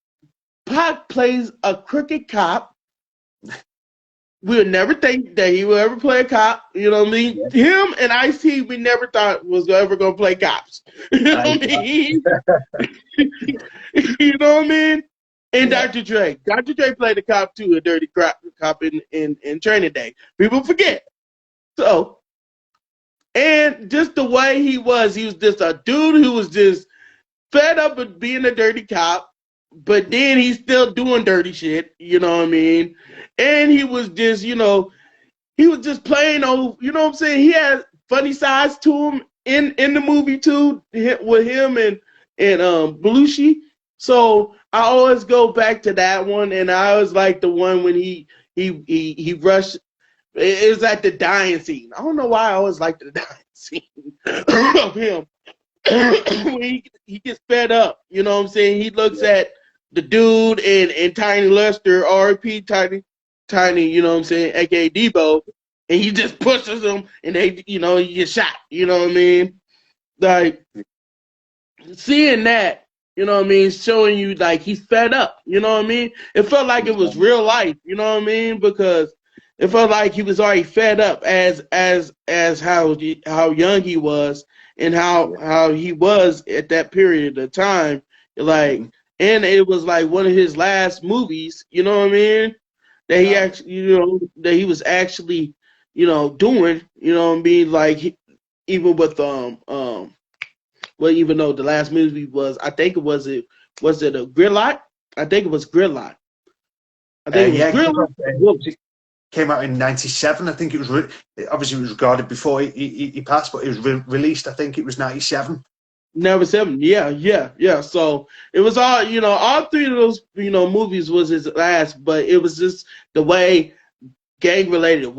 Pac plays a crooked cop, we would never think that he would ever play a cop. You know what I mean? Yeah. Him and Ice-T, we never thought was ever gonna play cops. You know I, what I mean? You know what I mean? And yeah. Dr. Dre. Dr. Dre played a cop too, a dirty cop in Training Day. People forget. So, and just the way he was just a dude who was just fed up with being a dirty cop, but then he's still doing dirty shit. You know what I mean? And he was just, he was just playing over. You know what I'm saying? He had funny sides to him in the movie too, with him and Belushi. So I always go back to that one, and I always like the one when he rushed. It was at the dying scene. I don't know why I always like the dying scene of him. When he gets fed up, you know what I'm saying? He looks at the dude and Tiny Lester, R.I.P. Tiny, you know what I'm saying, aka Debo, and he just pushes him and he gets shot, you know what I mean? Like seeing that, you know what I mean, showing you like he's fed up, you know what I mean? It felt like it was real life, you know what I mean? Because it felt like he was already fed up as how young he was and how he was at that period of time. Like, and it was like one of his last movies, you know what I mean? That he actually, that he was actually, doing, you know what I mean? Like even with well, even though the last movie was, I think was it a Gridlock? I think it was Gridlock. I think it was Yeah. Gridlock. Came out in '97. I think it was obviously it was recorded before he passed, but it was released. I think it was '97. Never 7. Yeah. So it was all, all three of those, movies was his last, but it was just the way gang related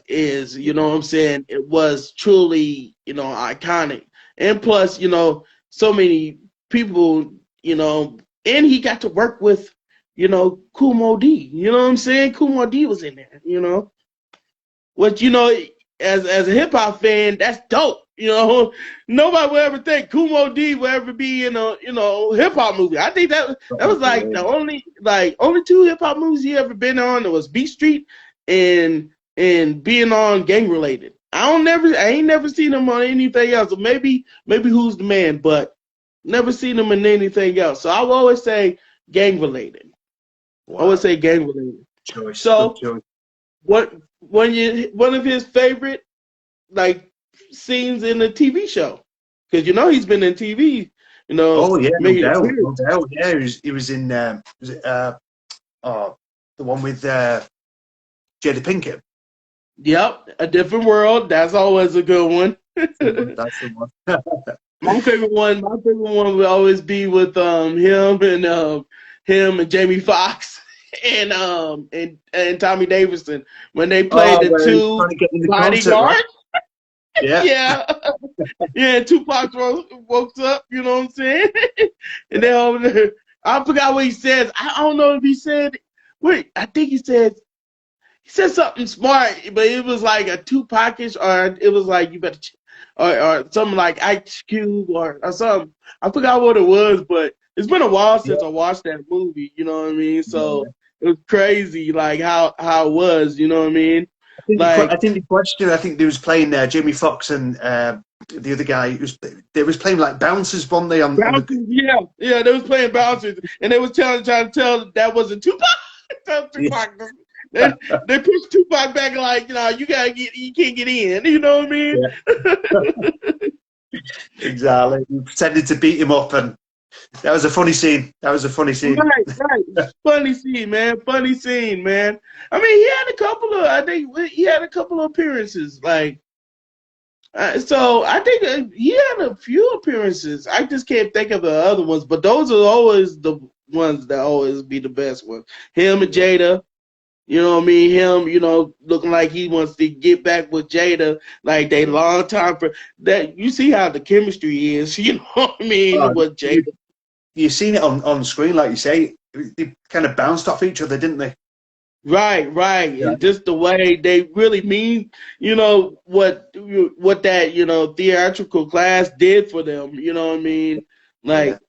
is, you know what I'm saying? It was truly, iconic. And plus, so many people, and he got to work with, Kumo D. You know what I'm saying? Kumo D was in there, Which, as a hip hop fan, that's dope. Nobody would ever think Kumo D would ever be in a hip hop movie. I think that was like the only two hip hop movies he ever been on. It was Beat Street and being on gang related. I ain't never seen him on anything else. So maybe Who's the Man, but never seen him in anything else. So I will always say gang related. Wow. I would say gang related. Choice. So Good choice. one of his favorite like scenes in the TV show, because he's been in TV. Oh yeah, no making doubt, appearances. no doubt. Yeah, he was in was it the one with Jada Pinkett. Yep, A Different World. That's always a good one. That's the one. My favorite one would always be with him and Jamie Foxx and Tommy Davidson when they played the Where he's two trying to get in the concert, bodyguards. right? Yeah. Yeah, yeah. Tupac woke up. You know what I'm saying? And then over there, I forgot what he says. I don't know if he said. Wait, I think he said something smart, but it was like a Tupac-ish, or it was like you better, or something like Ice Cube or something. I forgot what it was, but it's been a while since I watched that movie. You know what I mean? So it was crazy, like how it was. You know what I mean? I think the question. I think they was playing Jamie Foxx and the other guy. They was playing like bouncers, weren't they? On Bouncers, the, yeah, they was playing bouncers, and they was trying to tell that wasn't Tupac. Tupac. they push Tupac back like, you gotta you can't get in. You know what I mean? Yeah. Exactly. He pretended to beat him up, and that was a funny scene. That was a funny scene. Right, right. Funny scene, man. Funny scene, man. I mean, he had a couple of. I think he had a couple of appearances. Like, so I think he had a few appearances. I just can't think of the other ones, but those are always the ones that always be the best ones. Him and Jada. You know what I mean? Him, looking like he wants to get back with Jada, like they long time for that. You see how the chemistry is, you know what I mean, Oh, with Jada. you've seen it on screen, like you say. They kind of bounced off each other, didn't they? Right, right. Yeah. And just the way they really mean, what that, theatrical class did for them, you know what I mean? Yeah. Like,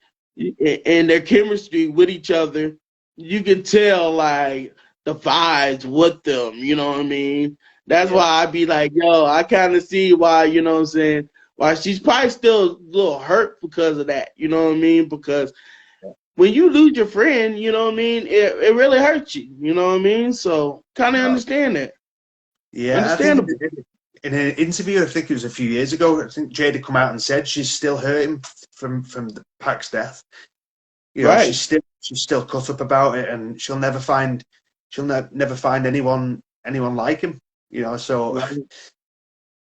and their chemistry with each other, you can tell, like, the vibes with them, you know what I mean? That's Yeah. why I'd be like, yo, I kind of see why, you know what I'm saying, why she's probably still a little hurt because of that, you know what I mean? Because when you lose your friend, you know what I mean, it really hurts you, you know what I mean? So kind of Oh, understand that. yeah. I think Understandable. in an interview, I think it was a few years ago, I think Jada come out and said she's still hurting from the Pac's death. Right. She's still cut up about it, and never find anyone like him. So Right.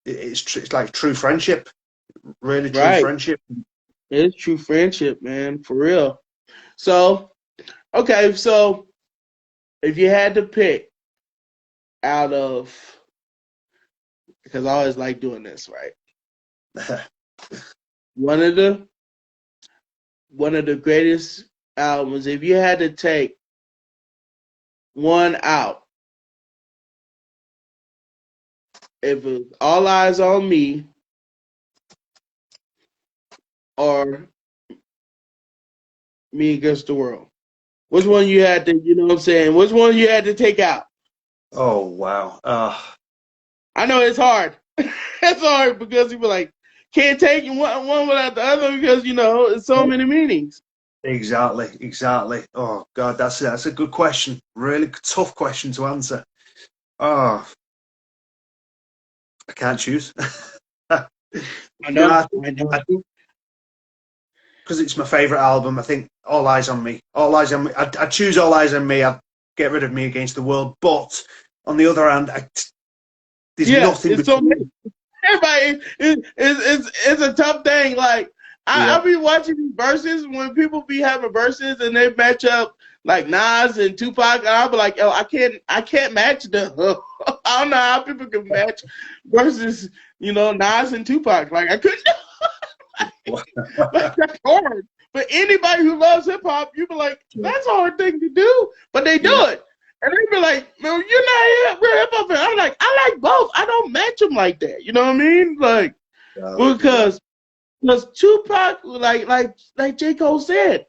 it's like true friendship, really true Right. friendship. It's true friendship, man, for real. So, okay, so if you had to pick out of, because I always like doing this, right? One of the greatest albums, if you had to take one out, if it was All Eyes on Me or Me Against the World, which one you had to, you know what I'm saying? Which one you had to take out? Oh wow. I know it's hard. It's hard because people like can't take one without the other because it's so many meanings. Exactly. Oh God, that's a good question. Really tough question to answer. Oh, I can't choose. no, I know, I think because it's my favorite album. I think All Eyes on Me. All Eyes on Me. I'd choose All Eyes on Me. I'd get rid of Me Against the World. But on the other hand, there's Yeah, nothing it's so between. everybody. It's a tough thing. Like I Yeah. be watching these verses when people be having verses and they match up like Nas and Tupac, and I'll be like, yo, I can't match them. I don't know how people can match verses, Nas and Tupac. Like I couldn't. Like, that's hard. But anybody who loves hip hop, you be like, that's a hard thing to do. But they do Yeah. it. And they be like, no, you're not a real hip hop fan. I'm like, I like both. I don't match them like that. You know what I mean? Like, because Tupac, like J. Cole said,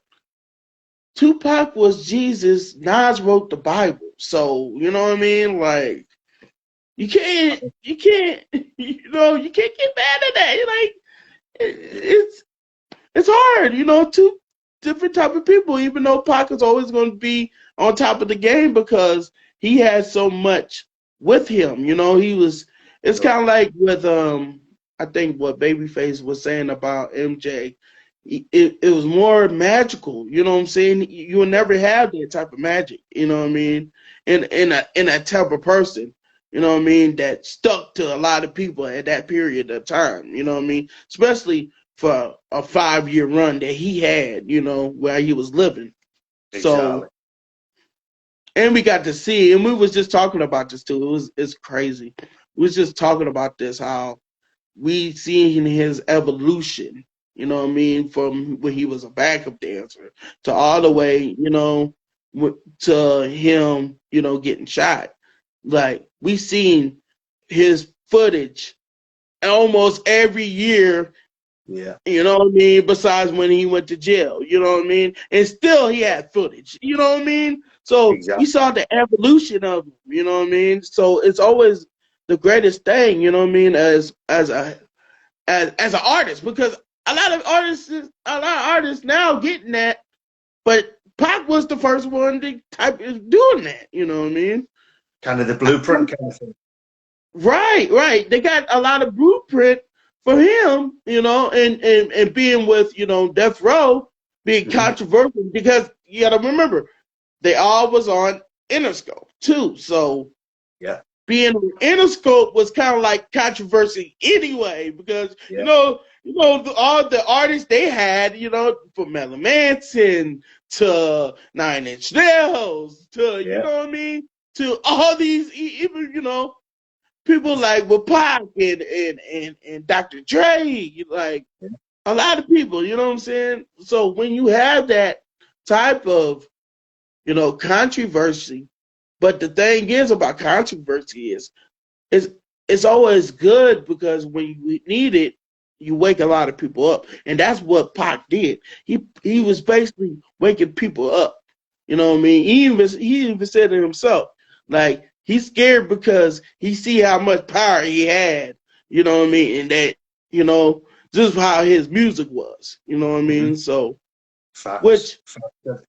Tupac was Jesus. Nas wrote the Bible. So, you know what I mean? Like, you can't, you can't get mad at that. Like, it's hard, two different type of people, even though Pac is always going to be on top of the game because he has so much with him. It's kind of like with, I think what Babyface was saying about MJ. It was more magical, you know what I'm saying? You will never have that type of magic, you know what I mean? In that type of person, you know what I mean, that stuck to a lot of people at that period of time, you know what I mean? Especially for a 5-year run that he had, where he was living. Exactly. So, and we got to see, and we was just talking about this too. It's crazy. We was just talking about this, how we seen his evolution, you know what I mean, from when he was a backup dancer to all the way, to him, getting shot. Like we seen his footage almost every year. Yeah. You know what I mean? Besides when he went to jail, you know what I mean? And still he had footage, you know what I mean? So we Exactly. saw the evolution of him, you know what I mean? So it's always the greatest thing, you know what I mean, as an artist, because a lot of artists now getting that, but Pac was the first one to type is doing that, you know what I mean? kind of the blueprint kind of thing. Right. They got a lot of blueprint for him, and being with, Death Row, being Hmm. controversial because you got to remember they all was on Interscope too. So Yeah, being on Interscope was kind of like controversy anyway because yeah, all the artists they had, from Melon Manson to Nine Inch Nails to yeah, what I mean, to all these even people like with Pac and Dr. Dre, like yeah. a lot of people, you know what I'm saying? So when you have that type of, controversy, but the thing is about controversy is it's always good because when you need it, you wake a lot of people up. And that's what Pac did. He was basically waking people up. You know what I mean? He even said it himself. Like he's scared because he see how much power he had, you know what I mean? And that, just how his music was. You know what I Hmm. mean? So Facts. which Facts.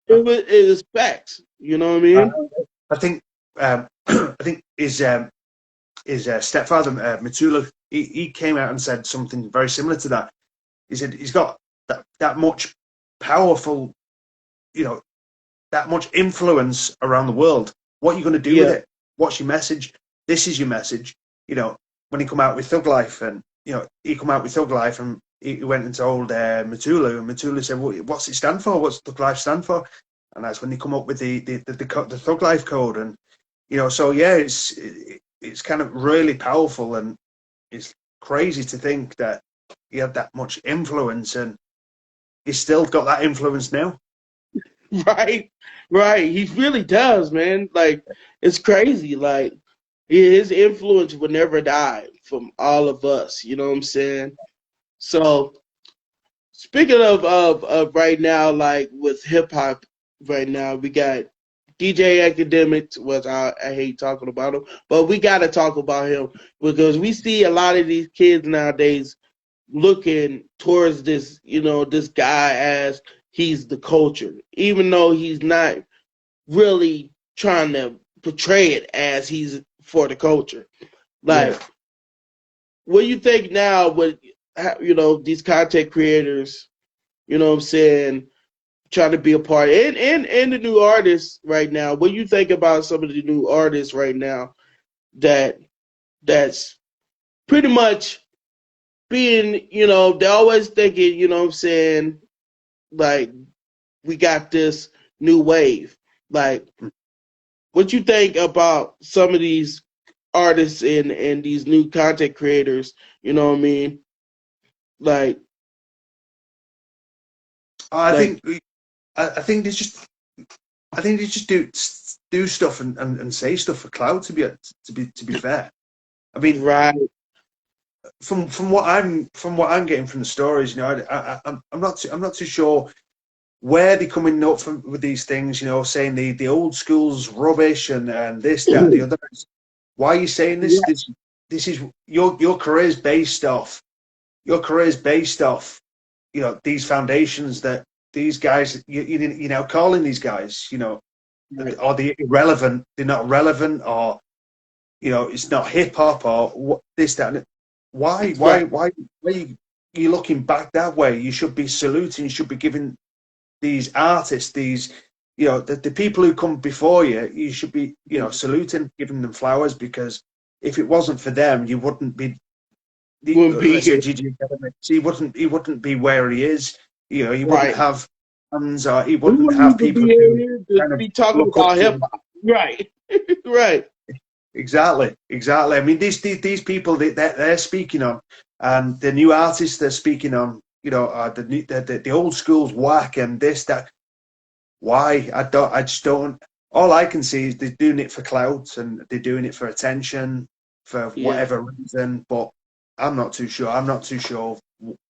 it is facts, you know what I I, mean? I think I think his stepfather Matula, he came out and said something very similar to that. He said he's got that much powerful, you know, that much influence around the world. What are you going to do with Yeah. it? What's your message? This is your message. You know, when he come out with Thug Life, and he come out with Thug Life, and he went and told Matulu, and Matulu said, well, "What's it stand for? What's Thug Life stand for?" And that's when they come up with the Thug Life code, and so yeah, it's kind of really powerful, and it's crazy to think that he had that much influence, and he's still got that influence now. Right, right. He really does, man. Like it's crazy. Like his influence will never die from all of us. You know what I'm saying? So speaking of right now, like with hip hop right now, we got DJ Academics, which I hate talking about him, but we got to talk about him because we see a lot of these kids nowadays looking towards this, this guy as he's the culture, even though he's not really trying to portray it as he's for the culture. Yeah. Like, what do you think now with, these content creators, what I'm saying, trying to be a part and the new artists right now? What do you think about some of the new artists right now that's pretty much being, they're always thinking, what I'm saying, like we got this new wave. Like, what you think about some of these artists and these new content creators? You know what I mean? Like, I like think I think they just do stuff and say stuff for clout. To be fair, I mean, right, from what I'm getting from the stories, I'm not too sure where they're coming up from with these things. Saying the old school's rubbish and this, that, and the other. Why are you saying this? yeah, This is your career is based off these foundations that these guys calling these guys right, are they irrelevant? They're not relevant, or it's not hip hop, or this, that, and it. Why why right, why why you looking back that way? You should be saluting. You should be giving these artists, these the people who come before you. You should be saluting, giving them flowers, because if it wasn't for them, you wouldn't be wouldn't be let's say here. Gigi Academy. He wouldn't be where he is. He wouldn't Right. have fans, or he We wouldn't wouldn't have even people be who here to kind of be talking look up about to hip him. hop. Right. Right. Exactly. I mean, these people they're speaking on, and the new artists they're speaking on, the old school's whack and this, that. Why? I just don't. All I can see is they're doing it for clout, and they're doing it for attention, for Yeah. whatever reason. But I'm not too sure. I'm not too sure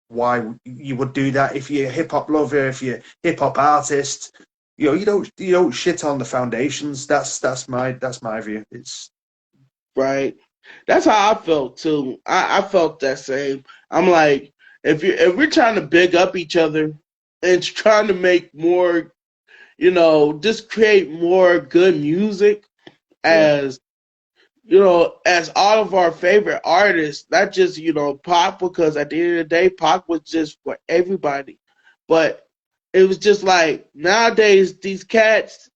why you would do that. If you're a hip hop lover, if you're a hip hop artist, you don't shit on the foundations. That's my view. It's Right. That's how I felt too. I felt that same. I'm like, if we're trying to big up each other and trying to make more, just create more good music, Yeah. as as all of our favorite artists, not just, Pac, because at the end of the day, Pac was just for everybody. But it was just like nowadays, these cats,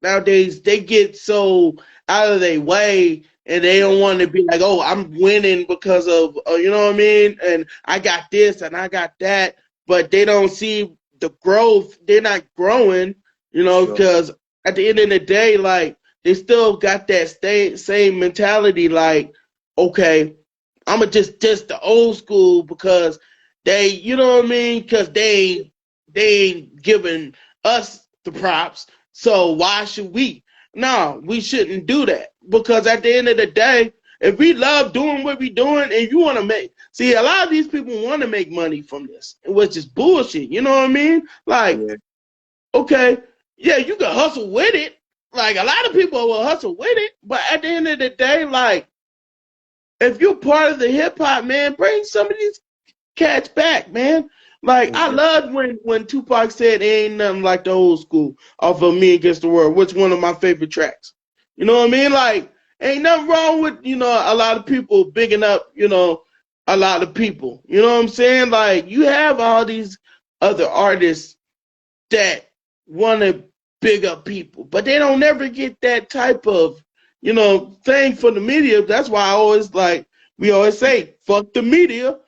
nowadays, they get so out of their way and they don't want to be like, oh, I'm winning because of, you know what I mean? And I got this and I got that. But they don't see the growth. They're not growing, Sure. because at the end of the day, like, they still got that same mentality, like, okay, I'm gonna just the old school because they, you know what I mean? Because they ain't giving us the props. So why should we? No, we shouldn't do that, because at the end of the day, if we love doing what we're doing and you want to see, a lot of these people want to make money from this, which is bullshit. You know what I mean? Like, Yeah. okay, yeah, you can hustle with it. Like, a lot of people will hustle with it, but at the end of the day, like, if you're part of the hip hop, man, bring some of these cats back, man. Like, I Yeah. loved when Tupac said ain't nothing like the old school off of Me Against the World, which one of my favorite tracks. You know what I mean? Like, ain't nothing wrong with, a lot of people bigging up, a lot of people. You know what I'm saying? Like, you have all these other artists that want to big up people, but they don't never get that type of, thing for the media. That's why we always say, fuck the media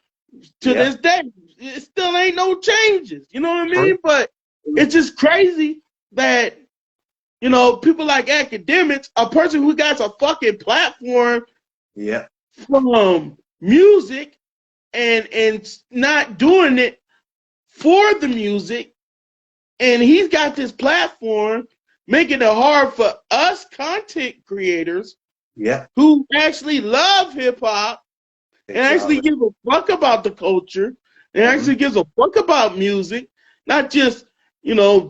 to Yeah. this day. It still ain't no changes. You know what I True. mean? But it's just crazy that, people like academics, a person who got a fucking platform Yeah. from music and not doing it for the music, and he's got this platform making it hard for us content creators Yeah. who actually love hip hop and actually Exactly. give a fuck about the culture and Hmm. actually gives a fuck about music, not just,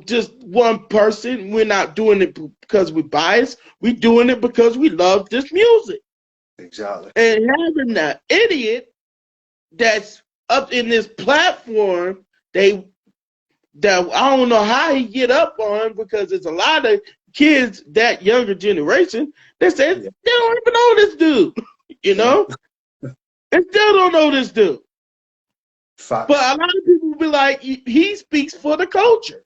just one person. We're not doing it because we're biased. We're doing it because we love this music. Exactly. And having that idiot that's up in this platform, that I don't know how he get up on, because there's a lot of kids that younger generation that say Yeah. they don't even know this dude, you No. know, and still don't know this dude. But Facts. a lot of people be like, he speaks for the culture.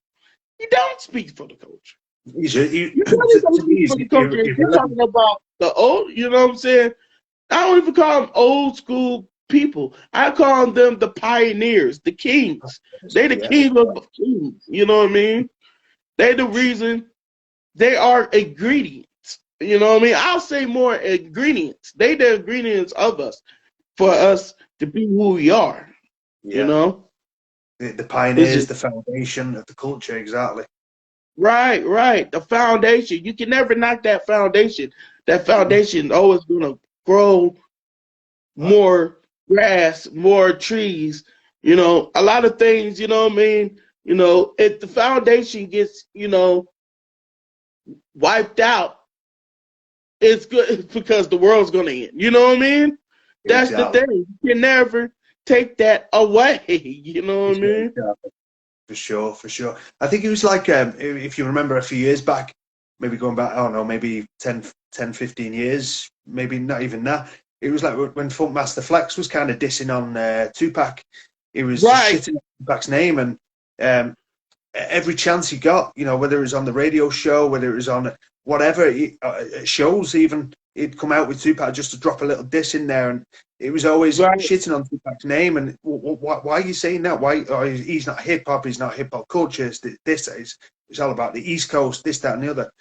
He don't speak for the culture. You really don't To me, speak for he's the culture. If you're irrelevant. talking about the old, you know what I'm saying? I don't even call them old school people. I call them the pioneers, the kings. They the Yeah. king of kings. You know what I mean? They the reason. They are ingredients. You know what I mean? I'll say more ingredients. They the ingredients of us for Yeah. us to be who we are. You Yeah. know? The It's pioneers, just the foundation of the culture. Exactly. right, right. The foundation. You can never knock that foundation. That Mhm. foundation is always gonna grow Right. more grass, more trees. A lot of things, you know what I mean? If the foundation gets, wiped out, it's good because the world's gonna end. You know what I mean? That's the Exactly. thing. You can never take that away. You know what I mean? Exactly. For sure. For sure. I think it was like, if you remember a few years back, maybe going back, I don't know, maybe 10, 15 years, maybe not even that. It was like when Funkmaster Flex was kind of dissing on Tupac. He was just Right. shitting on Tupac's name, and um, every chance he got, whether it was on the radio show, whether it was on whatever shows, even he'd come out with Tupac just to drop a little diss in there, and it was always Right. shitting on Tupac's name. And why are you saying that? Why? Oh, he's not hip hop. He's not hip hop culture. It's all about the East Coast, this, that, and the other.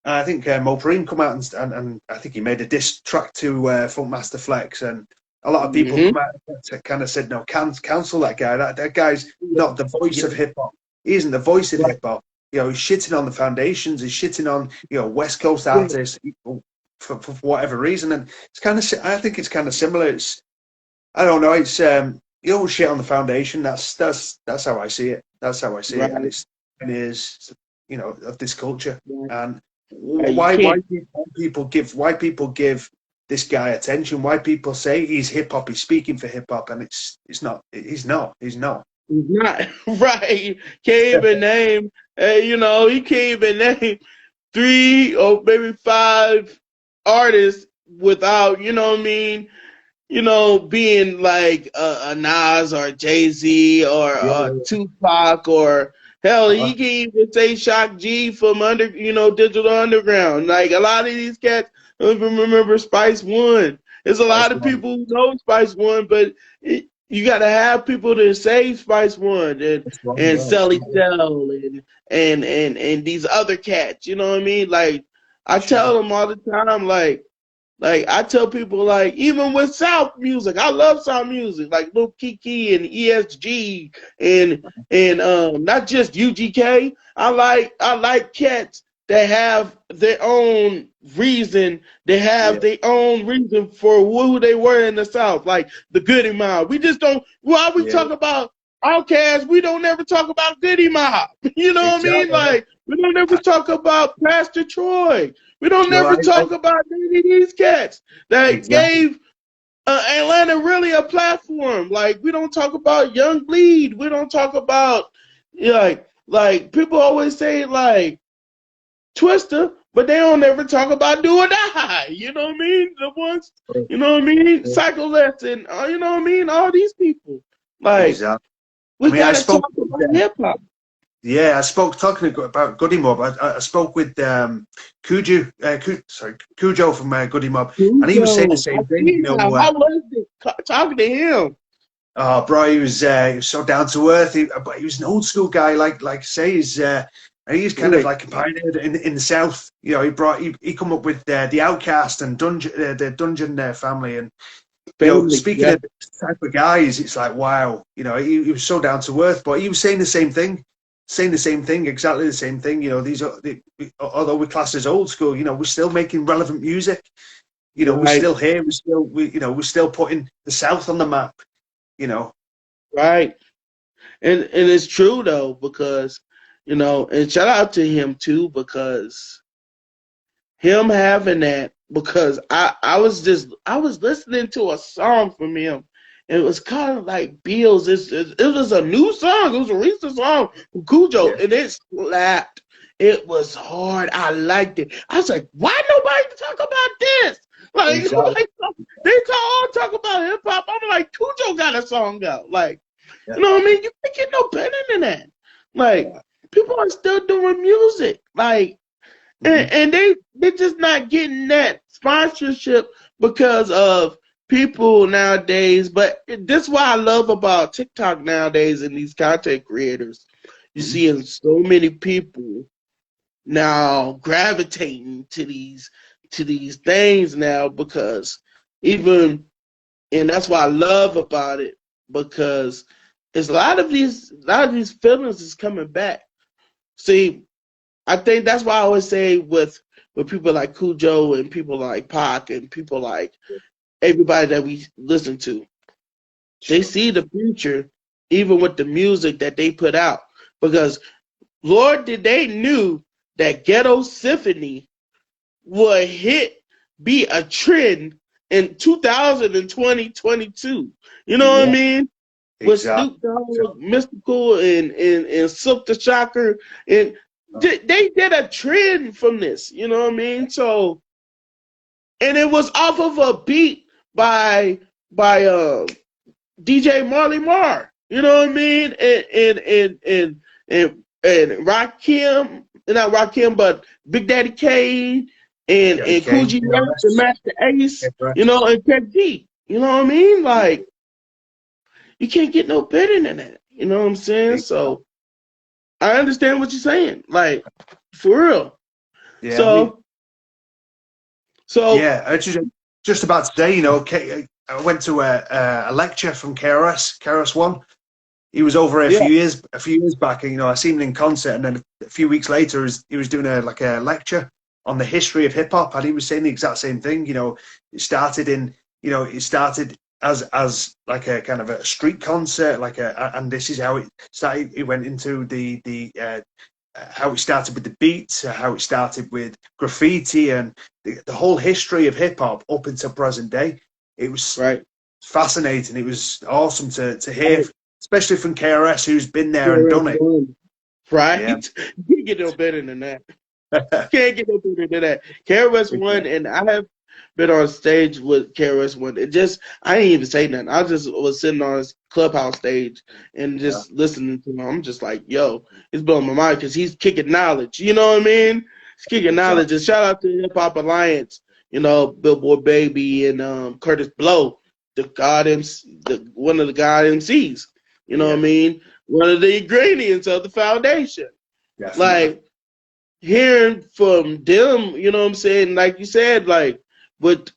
And I think Mo Preem come out and I think he made a diss track to Funkmaster Flex, and a lot of people Mm-hmm. come out and kind of said, no, cancel that guy. That guy's not the voice Yeah. of hip hop. He isn't the voice of Right. hip hop. He's shitting on the foundations. He's shitting on West Coast Yeah. artists for whatever reason. And it's kind of, I think it's kind of similar. It's, I don't know. It's you always shit on the foundation. That's how I see it. That's how I see it. And Right. it is of this culture. Right. And Right. You why can't. people give this guy attention? Why people say he's hip hop? He's speaking for hip hop, and it's not. He's not. He's not right. Can't even name. He can't even name three or maybe five. artists without, you know what I mean, being like a Nas or Jay-Z or Yeah. Tupac, or hell, Uh, he can even say Shock G from Digital Underground. Like a lot of these cats don't even remember Spice One. There's a Spice lot of One. people who know Spice One, but you got to have people to say Spice One Spice One, and yeah. Sally Cell and these other cats. You know what I mean? Like I tell Sure. them all the time, like I tell people, like even with South music, I love South music, like Lil Kiki and ESG and not just UGK. I like cats that have their own reason. They Yeah. have their own reason for who they were in the South, like the Goody Mob. We just don't. While we Yeah. talk about Outkast, we don't ever talk about Goody Mob. You know what I mean? Exactly. Like we don't ever talk about Pastor Troy. We don't Sure. never talk about any of these cats that Exactly. gave Atlanta really a platform. Like we don't talk about Young Bleed. We don't talk about like people always say like Twister, but they don't ever talk about Do or Die. You know what I mean? The ones, you know what I mean? Psycho Lesson. You know what I mean? All these people. Like Exactly. I we mean, I gotta spoke. talk about hip hop. Yeah, I spoke talking about Goody Mob. I spoke with Cujo from Goody Mob, and he was saying the Cujo, same thing. You know, how was it talking to him? oh, bro, he was so down to earth. But he was an old school guy, like I say, he's kind of Like like a pioneer in the South. You know, he come up with the Outcast and the Dungeon family, and family, speaking yeah. of type of guys, it's like wow. He was so down to earth, but he was saying the same thing. Saying the same thing, exactly the same thing. Although we're classed as old school, we're still making relevant music. We're Right, still here. We're still putting the South on the map. You know, right. And it's true though, because and shout out to him too, because him having that, because I was listening to a song from him. And it was kind of like Bills. It was a new song. It was a recent song from Cujo, yeah, and it slapped. It was hard. I liked it. I was like, why nobody talk about this? Like, exactly. they all talk about hip hop. I'm like, Cujo got a song out. Like, Yeah, you know what I mean? You can't get no better than that. Like, yeah. people are still doing music. Like, Mm-hmm. and they just not getting that sponsorship because of people nowadays. But this is what I love about TikTok nowadays and these content creators. You Mm-hmm. seeing so many people now gravitating to these things now, because even, and that's what I love about it, because it's a lot of these feelings is coming back. See, I think that's why I always say with people like Cujo and people like Pac and people like everybody that we listen to, they Sure. see the future even with the music that they put out. Because Lord, did they knew that Ghetto Symphony would be a trend in 2020, 22. You know what I Yeah, mean? With exactly. Snoop Dogg, Mystical, and Silk the Shocker, and they did a trend from this. You know what I mean? So, and it was off of a beat by DJ Marley Marr. You know what I mean? And Rakim, not Rakim, but Big Daddy Kane Daddy and Kane, Coogee Rap and KRS, Master Ace. KRS. And Pep G. You know what I mean? Like, you can't get no better than that. You know what I'm saying? So I understand what you're saying. Like, for real. Yeah, I mean, So so yeah. Just about today, I went to a lecture from KRS One. He was over yeah, a few years back, and I seen him in concert, and then a few weeks later, he was doing a lecture on the history of hip hop, and he was saying the exact same thing. It started it started as like a kind of a street concert, and this is how it started. It went into the how it started with the beats, how it started with graffiti, and the whole history of hip hop up until present day. It was right. fascinating. It was awesome to hear, Right. especially from KRS, who's been there and KRS done it. One. Right? Yeah, You can't get no better than that. Can't get no better than that. KRS One, exactly. and I have been on stage with KRS-One. It just I didn't even say nothing. I just was sitting on his clubhouse stage and Yeah. just listening to him. I'm just like, yo, it's blowing my mind because he's kicking knowledge. You know what I mean? He's kicking Exactly. knowledge. And shout out to Hip Hop Alliance. Billboard Baby and Curtis Blow, one of the God MCs. You know what I mean? One of the ingredients of the foundation. Definitely. Like hearing from them, you know what I'm saying? Like you said, like with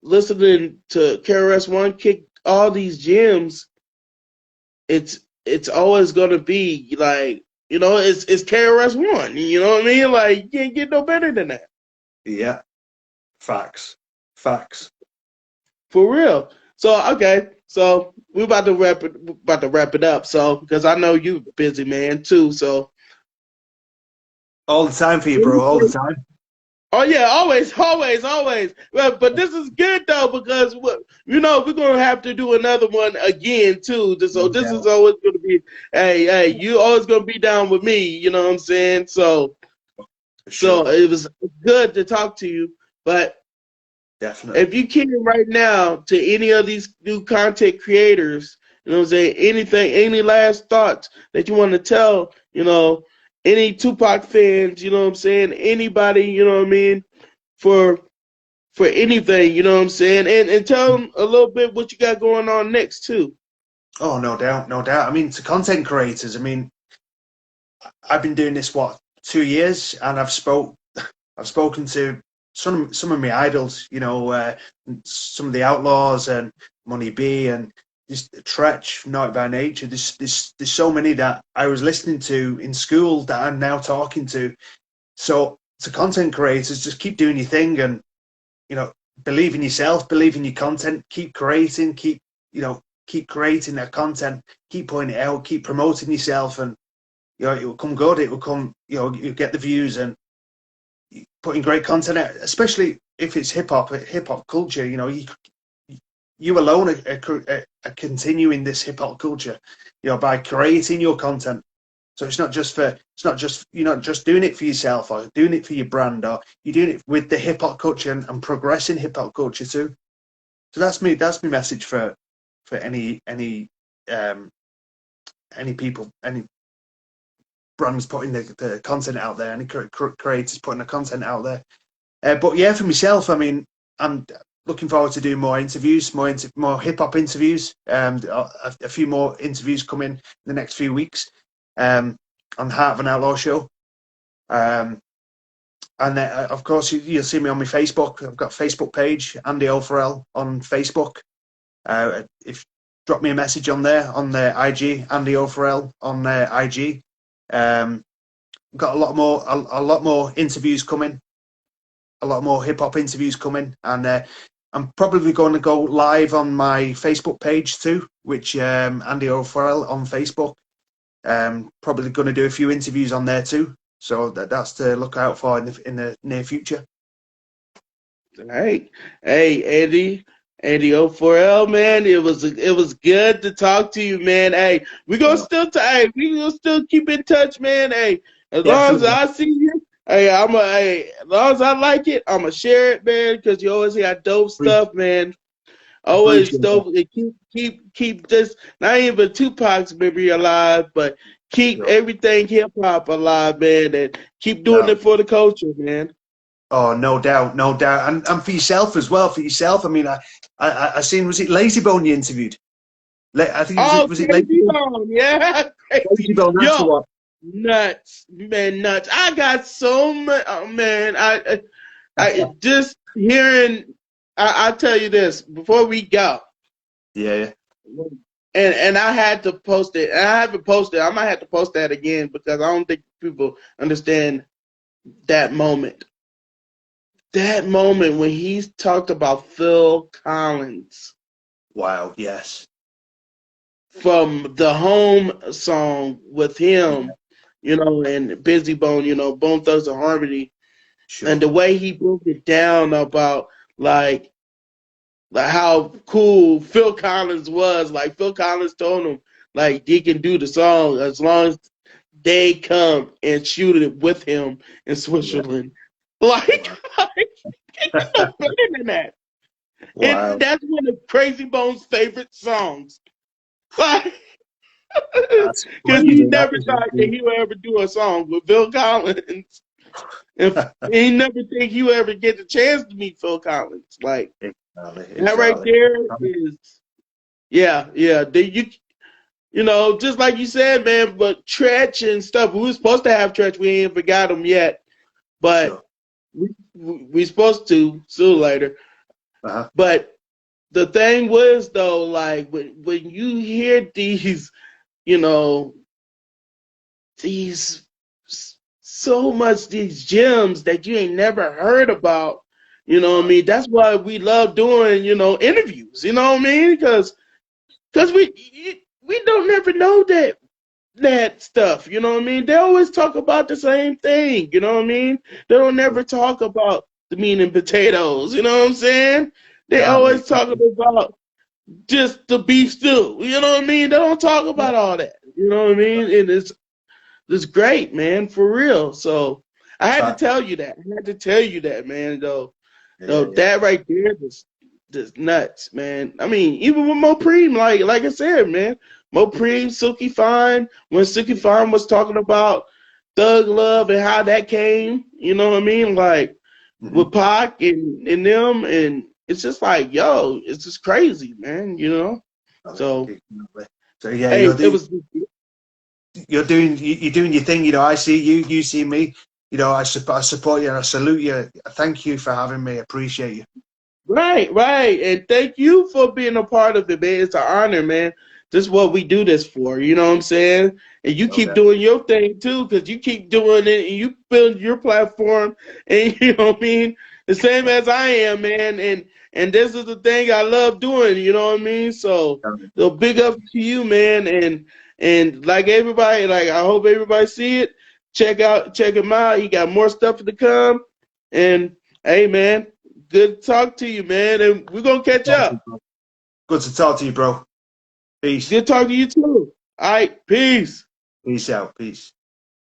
listening to KRS-One kick all these gems, it's always gonna be like, it's KRS-One. You know what I mean? Like you can't get no better than that. Yeah. Facts. Facts. For real. So okay, so we're about to wrap it up. So because I know you busy man too. So All the time for you, bro. All the time. oh yeah, always, always, always. But this is good though because we're gonna have to do another one again too. So No this is doubt. always gonna be, hey, you always gonna be down with me. You know what I'm saying? So For so sure. it was good to talk to you. But Definitely. if you can right now to any of these new content creators, you know what I'm saying, any last thoughts that you want to tell, any Tupac fans, you know what I'm saying, anybody, you know what I mean, for anything, you know what I'm saying, and tell them a little bit what you got going on next too. Oh, no doubt. No doubt. I mean, to content creators, I mean, I've been doing this, what, 2 years, and I've spoken to some of my idols, some of the Outlaws and Money B and just Tretch, Not by Nature. There's so many that I was listening to in school that I'm now talking to. So to content creators, just keep doing your thing and you know believe in yourself, believe in your content, keep creating, keep creating that content, keep putting it out, keep promoting yourself, and it will come good. It will come. You get the views and putting great content out, especially if it's hip hop culture. You alone are continuing this hip hop culture, by creating your content. So you're not just doing it for yourself or doing it for your brand, or you're doing it with the hip hop culture and progressing hip hop culture too. So that's my message for um any people, any brands putting the content out there, any creators putting the content out there. But yeah, for myself, I mean, I'm looking forward to doing more interviews, more hip hop interviews. A few more interviews coming in the next few weeks on Heart of an Outlaw show. And of course, you'll see me on my Facebook. I've got a Facebook page, AndyO4l on Facebook. If drop me a message on there on the IG, AndyO4l on IG. Got a lot more interviews coming, a lot more hip hop interviews coming, and I'm probably going to go live on my Facebook page too, which AndyO4l on Facebook. Probably going to do a few interviews on there too, so that's to look out for in the near future. Hey, AndyO4l, man, it was good to talk to you, man. Hey, we gonna still keep in touch, man. Hey, as long as Definitely. I see you, as long as I like it, I'ma share it, man, because you always got dope stuff, man. Always Appreciate that. dope. And keep this not even Tupac's memory alive, but keep Sure. everything hip hop alive, man, and keep doing No. it for the culture, man. Oh, no doubt, no doubt, and for yourself as well. For yourself, I mean, I seen, was it Lazy Bone you interviewed? I think Oh, was it Lazy Crazy Bone? Bone, yeah, Lazy crazy. Bone, that's the Yo, one. nuts, man, nuts. I got so much, oh, man. I just hearing. I tell you this before we go, Yeah, yeah. and I had to post it. And I haven't posted. I might have to post that again because I don't think people understand that moment. That moment when he talked about Phil Collins Wow, yes. from the home song with him, and Busy Bone, Bone Thugs and Harmony, and Sure. the way he broke it down about like how cool Phil Collins was. Like Phil Collins told him, like he can do the song as long as they come and shoot it with him in Yeah. Switzerland. Like, Wow. Can't get no better than that. And Wow. that's one of Crazy Bones' favorite songs. Like, That's because he crazy. That never is thought that indeed. he would ever do a song with Phil Collins. And he never think he would ever get the chance to meet Phil Collins. Like, Exactly. that right Exactly. there is, yeah, yeah. You know, just like you said, man, but Tretch and stuff, we were supposed to have Tretch. We ain't forgot him yet. But Sure. we supposed to sooner or later. Uh-huh. But the thing was though, like when you hear these, you know, these so much these gems that you ain't never heard about, you know what I Right. mean? That's why we love doing, you know, interviews, you know what I mean? Because we don't never know that stuff, you know what I mean? They always talk about the same thing, you know what I mean? They don't never Sure. talk about the meat and potatoes, you know what I'm saying? They Exactly. always talking Exactly. about just the beef stew, you know what I mean? They don't talk Yeah. about all that, you know what I mean? And it's great, man, for real. So I had to Fact. tell you that. I had to tell you that, man, though. Yeah. Though Yeah. Yeah. that right there just nuts, man. I mean, even with Mo Preem, like I said, man, Mo Preem, Silky Fine, when Silky Fine was talking about Thug Love and how that came, you know what I mean? Like Mm-hmm. with Pac and them, and it's just like, yo, it's just crazy, man, you know? So Exactly. So yeah, hey, it was you're doing your thing. You know, I see you, you see me. You know, I support you and I salute you. Thank you for having me. I appreciate you. right, right. And thank you for being a part of it, man. It's an honor, man. This is what we do this for. You know what I'm saying? And you keep Okay. doing your thing too, because you keep doing it and you build your platform. And you know what I mean? The same as I am, man. And this is the thing I love doing. You know what I mean? So big up to you, man. And like everybody, like I hope everybody see it. Check him out. He got more stuff to come. And hey, man. Good to talk to you, man. And we're gonna catch up. Good to talk to you, bro. Peace. Good talking to you too. All right, peace. Peace out. Peace.